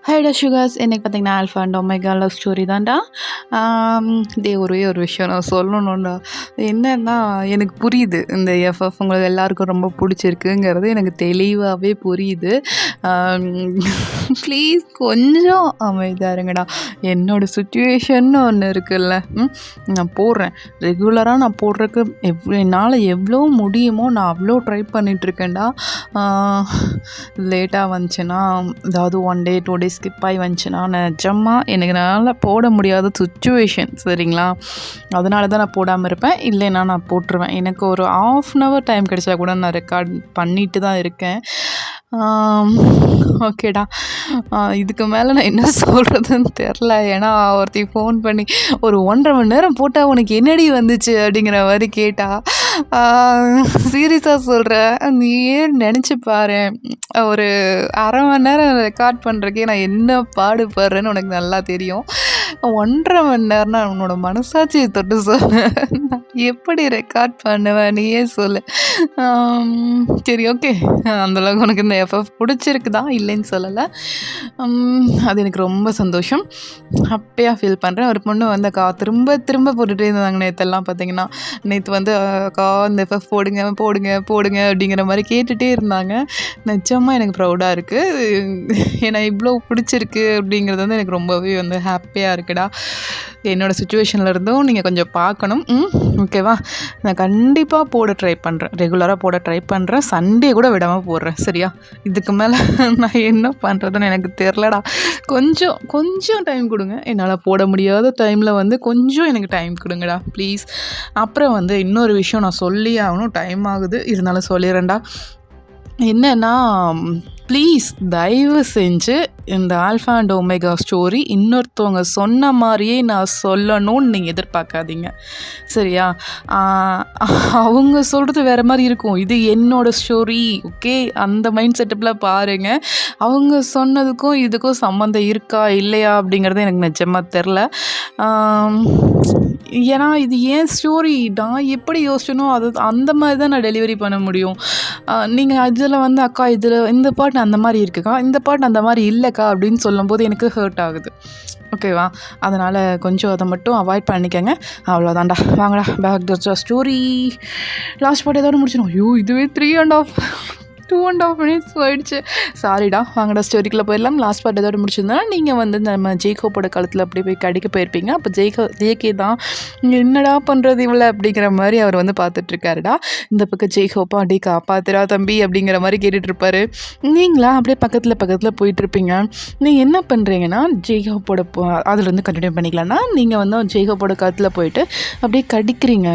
ஹைடா sugars இன்னைக்கு பார்த்தீங்கன்னா alpha and omega love story தான்டா. ஒரே ஒரு விஷயம் நான் சொல்லணும்டா. என்னன்னா எனக்கு புரியுது இந்த எஃப்எஃப் உங்களுக்கு எல்லாருக்கும் ரொம்ப பிடிச்சிருக்குங்கிறது எனக்கு தெளிவாகவே புரியுது. ப்ளீஸ் கொஞ்சம் அமைதியாக இருங்கடா. என்னோட சுச்சுவேஷன்னு ஒன்று இருக்குல்ல. நான் போடுறேன் ரெகுலராக நான் போடுறதுக்கு என்னால் எவ்வளோ முடியுமோ நான் அவ்வளோ ட்ரை பண்ணிகிட்ருக்கேன்டா. லேட்டாக வந்துச்சுன்னா அதாவது 1 டே 2 டே ஸ்கிப் ஆகி வந்துச்சுன்னா நிஜமா எனக்கு என்னால் போட முடியாத சுச்சுவேஷன் சரிங்களா. அதனால தான் நான் போடாமல் இருப்பேன். இல்லைன்னா நான் போட்டுருவேன். எனக்கு ஒரு 1/2 hour டைம் கிடைச்சா கூட நான் ரெக்கார்ட் பண்ணிட்டு தான் இருக்கேன். ஓகேடா. இதுக்கு மேலே நான் என்ன சொல்கிறதுன்னு தெரில. ஏன்னா ஒருத்தி ஃபோன் பண்ணி ஒரு 1.5 மணி நேரம் போட்டால் உனக்கு என்னடி வந்துச்சு அப்படிங்கிற மாதிரி கேட்டா. சீரியஸாக சொல்கிறேன், நீயே நினச்சி பாரு. ஒரு 1/2 மணி நேரம் ரெக்கார்ட் பண்ணுறக்கே நான் என்ன பாடுபடுறேன்னு உனக்கு நல்லா தெரியும். 1.5 மணி நேரம்னா உன்னோட மனசாட்சியை தொட்டு சொல்லு. நான் எப்படி ரெக்கார்ட் பண்ணுவேன் நீயே சொல்லு. சரி ஓகே. அந்தளவுக்கு உனக்கு இந்த எஃப்எஃப் பிடிச்சிருக்குதா இல்லைன்னு சொல்லலை. அது எனக்கு ரொம்ப சந்தோஷம். ஹாப்பியாக ஃபீல் பண்ணுறேன். ஒரு பொண்ணு வந்து அக்கா திரும்ப திரும்ப போட்டுகிட்டே இருந்தாங்க நேற்றெல்லாம் பார்த்தீங்கன்னா. நேற்று வந்து அக்கா இந்த எஃப்எஃப் போடுங்க போடுங்க போடுங்க அப்படிங்கிற மாதிரி கேட்டுகிட்டே இருந்தாங்க. நிஜமாக எனக்கு ப்ரௌடாக இருக்குது. ஏன்னா இவ்வளோ பிடிச்சிருக்கு அப்படிங்கிறது வந்து எனக்கு ரொம்பவே வந்து ஹாப்பியாக இருக்குடா. என்னோடய சுச்சுவேஷனில் இருந்தும் நீங்கள் கொஞ்சம் பார்க்கணும். ஓகேவா. நான் கண்டிப்பாக போட ட்ரை பண்ணுறேன். ரெகுலராக போட ட்ரை பண்ணுறேன். சண்டே கூட விடாமல் போடுறேன் சரியா. இதுக்கு மேலே நான் என்ன பண்ணுறதுன்னு எனக்கு தெரிலடா. கொஞ்சம் கொஞ்சம் டைம் கொடுங்க. என்னால் போட முடியாத டைமில் வந்து கொஞ்சம் எனக்கு டைம் கொடுங்கடா ப்ளீஸ். அப்புறம் வந்து இன்னொரு விஷயம் நான் சொல்லி ஆகணும். டைம் ஆகுது இருந்தாலும் சொல்லிடுறேன்டா. என்னன்னா ப்ளீஸ் தயவு செஞ்சு இந்த ஆல்ஃபா அண்ட் ஒமேகா ஸ்டோரி இன்னொருத்தவங்க சொன்ன மாதிரியே நான் சொல்லணும்னு நீங்கள் எதிர்பார்க்காதீங்க சரியா. அவங்க சொல்கிறது வேறு மாதிரி இருக்கும். இது என்னோடய ஸ்டோரி ஓகே. அந்த மைண்ட் செட்டப்பில் பாருங்கள். அவங்க சொன்னதுக்கும் இதுக்கும் சம்மந்தம் இருக்கா இல்லையா அப்படிங்கிறது எனக்கு நிஜமாக தெரில. ஏன்னா இது ஏன் ஸ்டோரி நான் எப்படி யோசிச்சனோ அது அந்த மாதிரி தான் நான் டெலிவரி பண்ண முடியும். நீங்கள் அதில் வந்து அக்கா இதில் இந்த பாட்டு அந்த மாதிரி இருக்குக்கா, இந்த பாட்டு அந்த மாதிரி இல்லைக்கா அப்படின்னு சொல்லும்போது எனக்கு ஹர்ட் ஆகுது. ஓகேவா. அதனால் கொஞ்சம் அதை மட்டும் அவாய்ட் பண்ணிக்கங்க. அவ்வளோதான்டா. வாங்கடா பேக் த ஸ்டோரி. லாஸ்ட் பாட்டு ஏதோட முடிச்சிடும். ஐயோ இதுவே 2.5 minutes போயிடுச்சு. சாரிடா. வாங்கடா ஸ்டோரிக்குள்ளே போயிடலாம். லாஸ்ட் பார்ட் ஏதோட முடிச்சிருந்தா நீங்கள் வந்து நம்ம ஜேக்கோப்போட காலத்தில் அப்படி போய் கடிக்க போயிருப்பீங்க. அப்போ ஜேகே தான் என்னடா பண்ணுறது இவ்வளோ அப்படிங்கிற மாதிரி அவர் வந்து பார்த்துட்ருக்காருடா. இந்த பக்கம் ஜேகோப்பா அடி காப்பாத்துறா தம்பி அப்படிங்கிற மாதிரி கேட்டுட்ருப்பாரு. நீங்களா அப்படியே பக்கத்தில் போயிட்டுருப்பீங்க. நீங்கள் என்ன பண்ணுறீங்கன்னா ஜேகோப்போட அதுலேருந்து கண்டினியூ பண்ணிக்கலாம்னா நீங்கள் வந்து ஜேகோப்போட காலத்தில் போயிட்டு அப்படியே கடிக்கிறீங்க.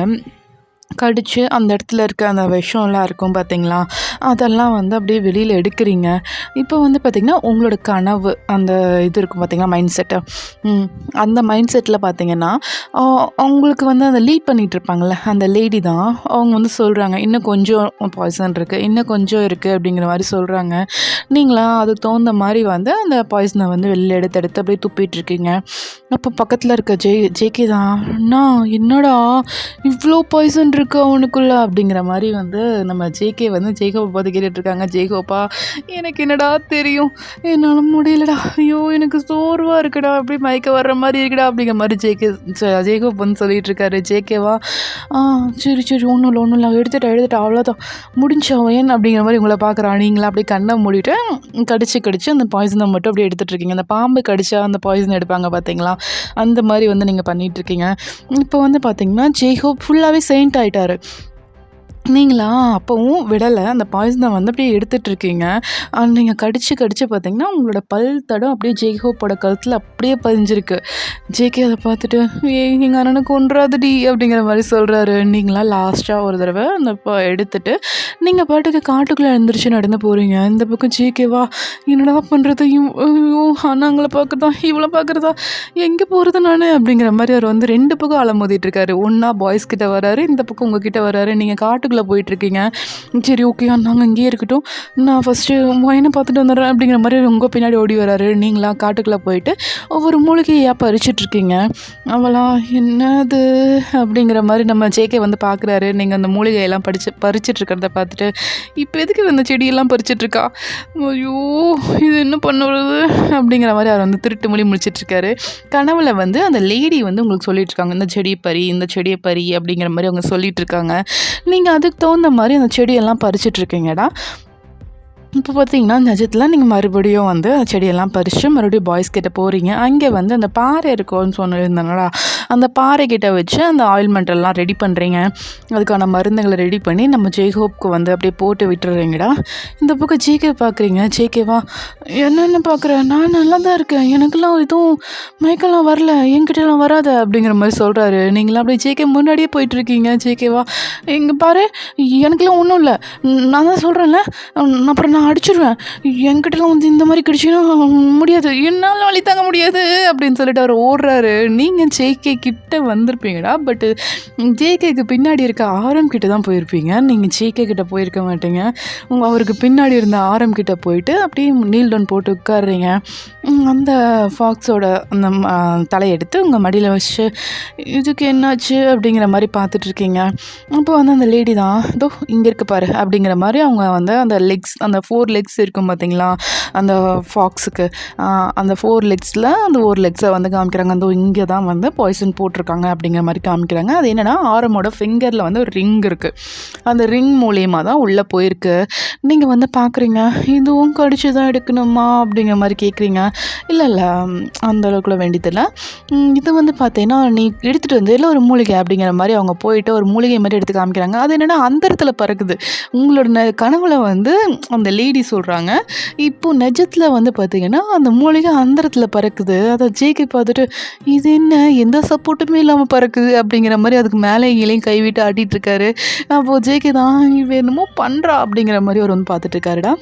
கடித்து அந்த இடத்துல இருக்க அந்த விஷம்லாம் இருக்கும் பார்த்தீங்களா, அதெல்லாம் வந்து அப்படியே வெளியில் எடுக்கிறீங்க. இப்போ வந்து பார்த்திங்கன்னா உங்களோட கனவு அந்த இது இருக்கும் பார்த்திங்களா மைண்ட் செட்டு. அந்த மைண்ட் செட்டில் பார்த்திங்கன்னா அவங்களுக்கு வந்து அந்த லீட் பண்ணிகிட்ருப்பாங்கள்ல அந்த லேடி தான். அவங்க வந்து சொல்கிறாங்க இன்னும் கொஞ்சம் பாய்சன் இருக்குது, இன்னும் கொஞ்சம் இருக்குது அப்படிங்கிற மாதிரி சொல்கிறாங்க. நீங்களா அதுக்கு தகுந்த மாதிரி வந்து அந்த பாய்சனை வந்து வெளியில் எடுத்து அப்படியே துப்பிட்டுருக்கீங்க. அப்போ பக்கத்தில் இருக்க ஜேகே தான் அண்ணா என்னடா இவ்வளோ பாய்சன் இருக்கு அவனுக்குள்ள அப்படிங்கிற மாதிரி வந்து நம்ம ஜேகே வந்து ஜேகோப்பை பார்த்து கேட்டுட்ருக்காங்க. ஜேகோப்பா எனக்கு என்னடா தெரியும், என்னால் முடியலடா, ஐயோ எனக்கு சோர்வாக இருக்குடா, அப்படி மயக்க வர்ற மாதிரி இருக்குடா அப்படிங்கிற மாதிரி ஜேகோப் வந்து சொல்லிகிட்டு இருக்காரு. ஜேகேவா சரி ஒன்றும் இல்லை எடுத்துட்டா அவ்வளோதான் முடிஞ்சவன் அப்படிங்கிற மாதிரி உங்களை பார்க்குறான். நீங்களா அப்படியே கண்ணை மூடிட்டு கடிச்சு அந்த பாய்சனை மட்டும் அப்படியே எடுத்துகிட்ருக்கீங்க. அந்த பாம்பு கடிச்சா அந்த பாய்சன் எடுப்பாங்க பார்த்தீங்களா, அந்த மாதிரி வந்து நீங்கள் பண்ணிகிட்ருக்கீங்க. இப்போ வந்து பார்த்தீங்கன்னா ஜேகோப் ஃபுல்லாகவே செயின்ட் ஆகிட்டாரு. நீங்களா அப்போவும் விடலை. அந்த பாய்சனை வந்து அப்படியே எடுத்துகிட்ருக்கீங்க. நீங்கள் கடிச்சு பார்த்தீங்கன்னா உங்களோட பல் தடம் அப்படியே ஜேகோப்போட கழுத்தில் அப்படியே பதிஞ்சிருக்கு. ஜேகே அதை பார்த்துட்டு எங்கள் அண்ணனை கொன்றாதடி அப்படிங்கிற மாதிரி சொல்கிறாரு. நீங்களா லாஸ்ட்டாக ஒரு தடவை அந்த எடுத்துட்டு நீங்கள் பாட்டுக்கு காட்டுக்குள்ளே எழுந்திரிச்சு நடந்து போகிறீங்க. இந்த பக்கம் ஜேகேவா என்னடா பண்ணுறது, ஐயோ அண்ணாங்களை பார்க்குறதா இவ்வளோ பார்க்குறதா எங்கே போகிறது நான் அப்படிங்கிற மாதிரி அவர் வந்து 2 பக்கம் அலமோதிட்டு இருக்காரு. ஒன்றா பாய்ஸ் கிட்ட வராரு, இந்த பக்கம் உங்ககிட்ட வராரு. நீங்கள் காட்டுக்குள்ளே காட்டுக்குள்ளே போயிட்டுருக்கீங்க. சரி ஓகே நாங்கள் இங்கேயே இருக்கட்டும், நான் ஃபஸ்ட்டு மொயனை பார்த்துட்டு வந்துடுறேன் அப்படிங்கிற மாதிரி உங்கள் பின்னாடி ஓடி வராரு. நீங்களா காட்டுக்குள்ளே போயிட்டு ஒவ்வொரு மூலிகையாக பறிச்சிட்ருக்கீங்க. அவளா என்னது அப்படிங்கிற மாதிரி நம்ம ஜேகே வந்து பார்க்குறாரு. நீங்கள் அந்த மூலிகையெல்லாம் பறிச்சிட்ருக்கிறத பார்த்துட்டு இப்போ எதுக்கு இந்த செடியெல்லாம் பறிச்சிட்ருக்கா, ஐயோ இது என்ன பண்ணுறது அப்படிங்கிற மாதிரி அவர் வந்து திருட்டு மொழி முடிச்சிட்ருக்காரு. கனவுல வந்து அந்த லேடி வந்து உங்களுக்கு சொல்லிட்டு இருக்காங்க, இந்த செடியை பறி இந்த செடியை பறி அப்படிங்கிற மாதிரி அவங்க சொல்லிட்டு இருக்காங்க. நீங்கள் அதுக்கு தகுந்த மாதிரி அந்த செடியெல்லாம் பறிச்சிட்ருக்கீங்கடா. இப்போ பார்த்தீங்கன்னா நிஜத்தில் நீங்கள் மறுபடியும் வந்து செடியெல்லாம் பறித்து மறுபடியும் பாய்ஸ் கிட்ட போகிறீங்க. அங்கே வந்து அந்த பாறை இருக்கும்னு சொன்னிருந்தாங்களா, அந்த பாறை கிட்ட வச்சு அந்த ஆயில்மெண்ட் எல்லாம் ரெடி பண்ணுறீங்க. அதுக்கான மருந்துகளை ரெடி பண்ணி நம்ம ஜேகோப்க்கு வந்து அப்படியே போட்டு விட்டுறீங்கடா. இந்த பக்கம் ஜேகே பார்க்குறீங்க. ஜேகேவா என்னென்ன பார்க்குறேன், நான் நல்லா தான் இருக்கேன், எனக்கெல்லாம் எதுவும் மயக்கெல்லாம் வரல, என்கிட்டலாம் வராத அப்படிங்கிற மாதிரி சொல்கிறாரு. நீங்களாம் அப்படியே ஜேகே முன்னாடியே போயிட்டுருக்கீங்க. ஜேகேவா இங்கே பாரு, எனக்கெல்லாம் ஒன்றும் இல்லை, நான் தான் சொல்கிறேன்ல, அப்புறம் நான் அடிச்சிடுவேன், என்கிட்டலாம் வந்து இந்த மாதிரி கிடச்சின்னா முடியாது, என்னால் வழி தாங்க முடியாது அப்படின்னு சொல்லிட்டு அவர் ஓடுறாரு. நீங்கள் ஜேகே கிட்ட வந்திருப்பீங்கடா, பட்டு ஜேகேக்கு பின்னாடி இருக்க ஆரம் கிட்ட தான் போயிருப்பீங்க. நீங்கள் ஜேகே கிட்ட போயிருக்க மாட்டீங்க. அவருக்கு பின்னாடி இருந்த ஆரம் கிட்ட போயிட்டு அப்படியே நீல் டவுன் போட்டு உட்காடுறீங்க. அந்த ஃபாக்ஸோட அந்த தலையெடுத்து உங்கள் மடியில் வச்சு இதுக்கு என்னாச்சு அப்படிங்கிற மாதிரி பார்த்துட்ருக்கீங்க. அப்போ வந்து அந்த லேடி தான் இதோ இங்கே இருக்கு பாரு அப்படிங்கிற மாதிரி அவங்க வந்து அந்த லெக்ஸ், அந்த 4 லெக்ஸ் இருக்கும் பார்த்தீங்களா அந்த ஃபாக்ஸுக்கு, அந்த 4 லெக்ஸில் அந்த ஒரு லெக்ஸை வந்து காமிக்கிறாங்க. அந்த இங்கே தான் வந்து பாய்சன் போட்டிருக்காங்க அப்படிங்கிற மாதிரி காமிக்கிறாங்க. அது என்னென்னா ஆரமோட ஃபிங்கரில் வந்து ஒரு ரிங் இருக்குது. அந்த ரிங் மூலியமாக தான் உள்ளே போயிருக்கு. நீங்கள் வந்து பார்க்குறீங்க, இதுவும் கடிச்சு தான் எடுக்கணுமா அப்படிங்கிற மாதிரி கேட்குறீங்க. இல்லை அந்த அளவுக்குள்ள வேண்டியதில்லை, இது வந்து பார்த்தீங்கன்னா நீ எடுத்துகிட்டு வந்து இல்லை ஒரு மூலிகை அப்படிங்கிற மாதிரி அவங்க போயிட்டு ஒரு மூலிகை மாதிரி எடுத்து காமிக்கிறாங்க. அது என்னென்னா அந்தரத்தில் பறக்குது. உங்களோட கனவுல வந்து அந்த லேடி சொல்கிறாங்க, இப்போ நிஜத்தில் வந்து பார்த்திங்கன்னா அந்த மூலிகை அந்தரத்தில் பறக்குது. அதை ஜேகே பார்த்துட்டு இது என்ன எந்த சப்போர்ட்டுமே இல்லாமல் பறக்குது அப்படிங்கிற மாதிரி அதுக்கு மேலே கீழேயும் கைவிட்டு ஆட்டிகிட்ருக்காரு. அப்போது ஜேகே தான் இவ என்னமோ பண்ணுறா அப்படிங்கிற மாதிரி அவர் வந்து பார்த்துட்ருக்காருடா.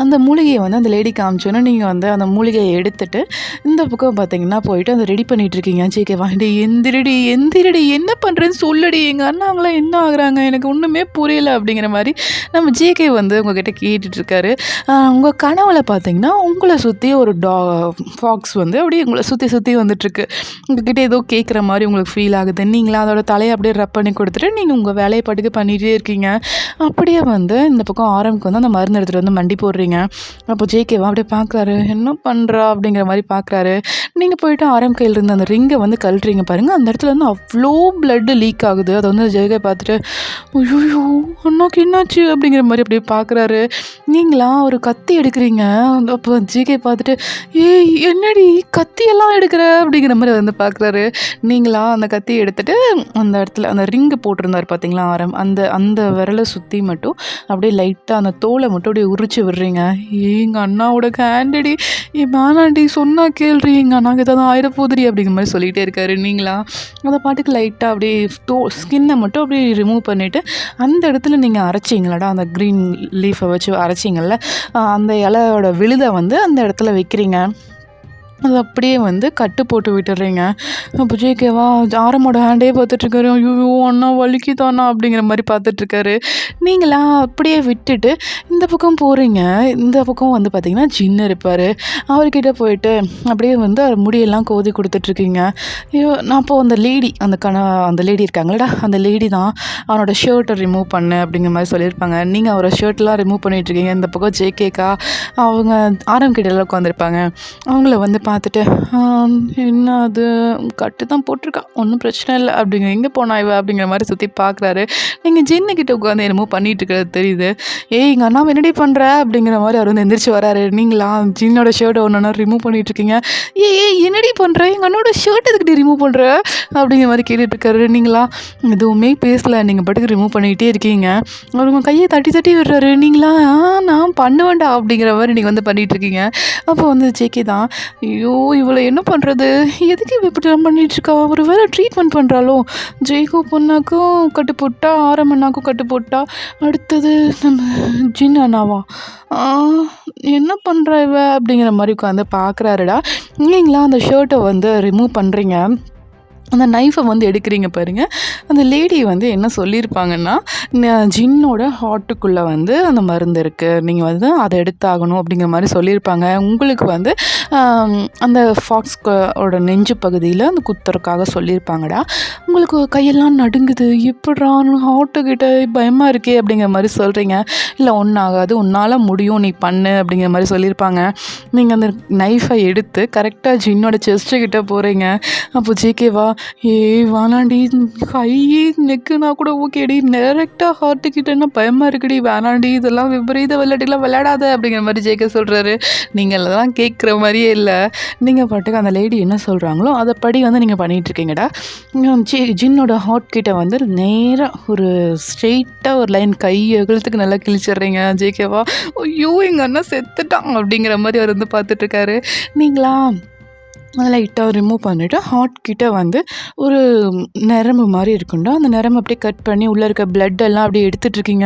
அந்த மூலிகையை வந்து அந்த லேடி காமிச்சோன்னா நீங்கள் வந்து அந்த மூலிகையை எடுத்துகிட்டு இந்த பக்கம் பார்த்தீங்கன்னா போயிட்டு அதை ரெடி பண்ணிகிட்ருக்கீங்க. ஜேகே வாண்டி எந்திரடி என்ன பண்ணுறேன்னு சொல்லடி, எங்கள் அண்ணாங்களாம் என்ன ஆகுறாங்க, எனக்கு ஒன்றுமே புரியலை அப்படிங்கிற மாதிரி நம்ம ஜேகே வந்து உங்ககிட்ட கேட்டுட்ருக்காரு. உங்கள் கனவுல பார்த்தீங்கன்னா உங்களை சுற்றி ஒரு ஃபாக்ஸ் வந்து அப்படியே உங்களை சுற்றி வந்துட்டுருக்கு. உங்ககிட்ட ஏதோ கேட்குற மாதிரி உங்களுக்கு ஃபீல் ஆகுது. நீங்களா அதோட தலையை அப்படியே ரப் பண்ணி கொடுத்துட்டு நீங்கள் உங்கள் வேலையை பாட்டுக்கு பண்ணிகிட்டே இருக்கீங்க. அப்படியே வந்து இந்த பக்கம் ஆரம்புக்கு வந்து அந்த மருந்து எடுத்துகிட்டு வந்து மண்டி போடுறீங்க. அப்போ ஜேகேவா அப்படியே பார்க்குறாரு, என்ன பண்ணுறா அப்படிங்கிற மாதிரி பார்க்குறாரு. நீங்கள் போயிட்டு ஆரம் கையில் இருந்த அந்த ரிங்கை வந்து கழட்டுறீங்க பாருங்கள். அந்த இடத்துல வந்து அவ்வளோ பிளட்டு லீக் ஆகுது. அதை வந்து ஜேகே பார்த்துட்டு ஐயோ அண்ணாக்கு என்னாச்சு அப்படிங்கிற மாதிரி அப்படியே பார்க்குறாரு. நீங்களா ஒரு கத்தி எடுக்கிறீங்க. அப்போ ஜேகே பார்த்துட்டு ஏய் என்னடி கத்தியெல்லாம் எடுக்கிற அப்படிங்கிற மாதிரி வந்து பார்க்குறாரு. நீங்களா அந்த கத்தியை எடுத்துகிட்டு அந்த இடத்துல அந்த ரிங்கு போட்டிருந்தார் பார்த்தீங்களா ஆரம், அந்த விரலை சுற்றி மட்டும் அப்படியே லைட்டாக அந்த தோலை மட்டும் அப்படியே உரிச்சு விடுறீங்க. எங்கள் அண்ணாவோட கேண்டடி வேணாண்டி சொன்னால் கேள்றி, எங்கள் அண்ணாக்கு ஏதாவது ஆயிரப்போதிரி அப்படிங்கிற மாதிரி சொல்லிகிட்டே இருக்காரு. நீங்களா அதை பாட்டுக்கு லைட்டாக அப்படியே ஸ்கின்னை மட்டும் அப்படியே ரிமூவ் பண்ணிவிட்டு அந்த இடத்துல நீங்கள் அரைச்சிங்களாடா, அந்த க்ரீன் லீஃபை வச்சு அரைச்சிங்கள்ல அந்த இலையோட விழுதை வந்து அந்த இடத்துல வைக்கிறீங்க. அது அப்படியே வந்து கட்டு போட்டு விட்டுடுறீங்க. அப்போ ஜேகேவா ஆரமோட ஹேண்டே பார்த்துட்ருக்காரு. ஐயோ அண்ணா வலிக்குதாண்ணா அப்படிங்கிற மாதிரி பார்த்துட்ருக்காரு. நீங்களா அப்படியே விட்டுட்டு இந்த பக்கம் போகிறீங்க. இந்த பக்கம் வந்து பார்த்திங்கன்னா ஜின்னு இருப்பார். அவர்கிட்ட போயிட்டு அப்படியே வந்து அவர் முடியெல்லாம் கோதி கொடுத்துட்ருக்கீங்க. ஐயோ நான் அப்போது அந்த லேடி அந்த லேடி இருக்காங்களடா, அந்த லேடி தான் அவனோட ஷர்ட்டை ரிமூவ் பண்ணு அப்படிங்கிற மாதிரி சொல்லியிருப்பாங்க. நீங்கள் அவரோட ஷர்ட்லாம் ரிமூவ் பண்ணிகிட்ருக்கீங்க. இந்த பக்கம் ஜேகேக்கா அவங்க ஆரம்பிக்கிட்டலாம் உட்காந்துருப்பாங்க. அவங்கள வந்து பார்த்துட்டு என்ன அது கட்டு தான் போட்டிருக்கா, ஒன்றும் பிரச்சனை இல்லை அப்படிங்க, எங்கே போனா இவ அப்படிங்கிற மாதிரி சுற்றி பார்க்குறாரு. நீங்கள் ஜின்னுக்கிட்ட உட்காந்து என்னமோ பண்ணிகிட்டு இருக்கிறது தெரியுது. ஏய் எங்கள் அண்ணா என்னடி பண்ணுற அப்படிங்கிற மாதிரி அவர் வந்து எந்திரிச்சு வராரு. நீங்களா ஜின்னோட ஷர்ட்டை ஒன்று ரிமூவ் பண்ணிகிட்ருக்கீங்க. ஏய் என்னடி பண்ணுற, எங்கள் அண்ணோட ஷர்ட் எதுக்கிட்ட ரிமூவ் பண்ணுற அப்படிங்கிற மாதிரி கேட்டுட்ருக்காரு. நீங்களா எதுவுமே பேசலை, நீங்கள் பாட்டுக்கு ரிமூவ் பண்ணிக்கிட்டே இருக்கீங்க. அவர் உங்கள் கையை தட்டி விடுறாரு. நீங்களா நான் பண்ணுவேண்டா அப்படிங்கிற மாதிரி நீங்கள் வந்து பண்ணிகிட்ருக்கீங்க. அப்போ வந்து ஜேகே தான் ஐயோ இவளை என்ன பண்ணுறது, எதுக்கு இவ இப்படிலாம் பண்ணிகிட்ருக்கா, ஒரு வேளை ட்ரீட்மெண்ட் பண்ணுறாளோ, ஜெய்கோ பொண்ணாக்கும் கட்டு போட்டா ஆரம்பண்ணாக்கும் கட்டு போட்டா அடுத்தது நம்ம ஜின் அண்ணாவா என்ன பண்ணுறா இவ அப்படிங்கிற மாதிரி உட்காந்து பார்க்குறாருடா. நீங்களா அந்த ஷர்ட்டை வந்து ரிமூவ் பண்ணுறீங்க. அந்த நைஃபை வந்து எடுக்கிறீங்க பாருங்க. அந்த லேடி வந்து என்ன சொல்லியிருப்பாங்கன்னா, ஜின்னோட ஹார்ட்டுக்குள்ளே வந்து அந்த மருந்து இருக்குது, நீங்கள் வந்து அதை எடுத்தாகணும் அப்படிங்கிற மாதிரி சொல்லியிருப்பாங்க. உங்களுக்கு வந்து அந்த ஃபாக்ஸ்கோட நெஞ்சு பகுதியில் அந்த குத்துறதுக்காக சொல்லியிருப்பாங்கடா. உங்களுக்கு கையெல்லாம் நடுங்குது, எப்படிடா ஹார்ட்டுக்கிட்ட பயமாக இருக்கே அப்படிங்கிற மாதிரி சொல்கிறீங்க. இல்லை ஒன்றும் ஆகாது, உன்னால் முடியும், நீ பண்ணு அப்படிங்கிற மாதிரி சொல்லியிருப்பாங்க. நீங்கள் அந்த நைஃபை எடுத்து கரெக்டாக ஜின்னோட செஸ்ட்டுக்கிட்ட போகிறீங்க. அப்போ ஜேகேவா, ஏய் வேணாண்டி, கை நெக்குனா கூட ஓகேடி, டேரெக்டாக ஹார்ட்டுக்கிட்டேன்னா பயமாக இருக்குடி, வேணாண்டி, இதெல்லாம் விபரீத விளையாட்டுலாம் விளையாடாத அப்படிங்கிற மாதிரி ஜேகே சொல்கிறாரு. நீங்கள் அதெல்லாம் கேட்குற மாதிரியே இல்லை. நீங்கள் பாட்டுக்கு அந்த லேடி என்ன சொல்கிறாங்களோ அதை படி வந்து நீங்கள் பண்ணிகிட்ருக்கீங்கடா. ஜின்னோட ஹார்ட் கிட்ட வந்து நேராக ஒரு ஸ்ட்ரெயிட்டாக ஒரு லைன் கை அகலத்துக்கு நல்லா கிழிச்சிடுறீங்க. ஜேகேவா, ஐயோ எங்கள் அண்ணன் செத்துட்டான் அப்படிங்கிற மாதிரி அவர் வந்து பார்த்துட்ருக்காரு. நீங்களா அதை லைட்டாக ரிமூவ் பண்ணிவிட்டு ஹார்ட் கிட்ட வந்து ஒரு நரம்பு மாதிரி இருக்குண்டா, அந்த நரம்பு அப்படியே கட் பண்ணி உள்ளே இருக்க பிளட் எல்லாம் அப்படியே எடுத்துகிட்ருக்கீங்க.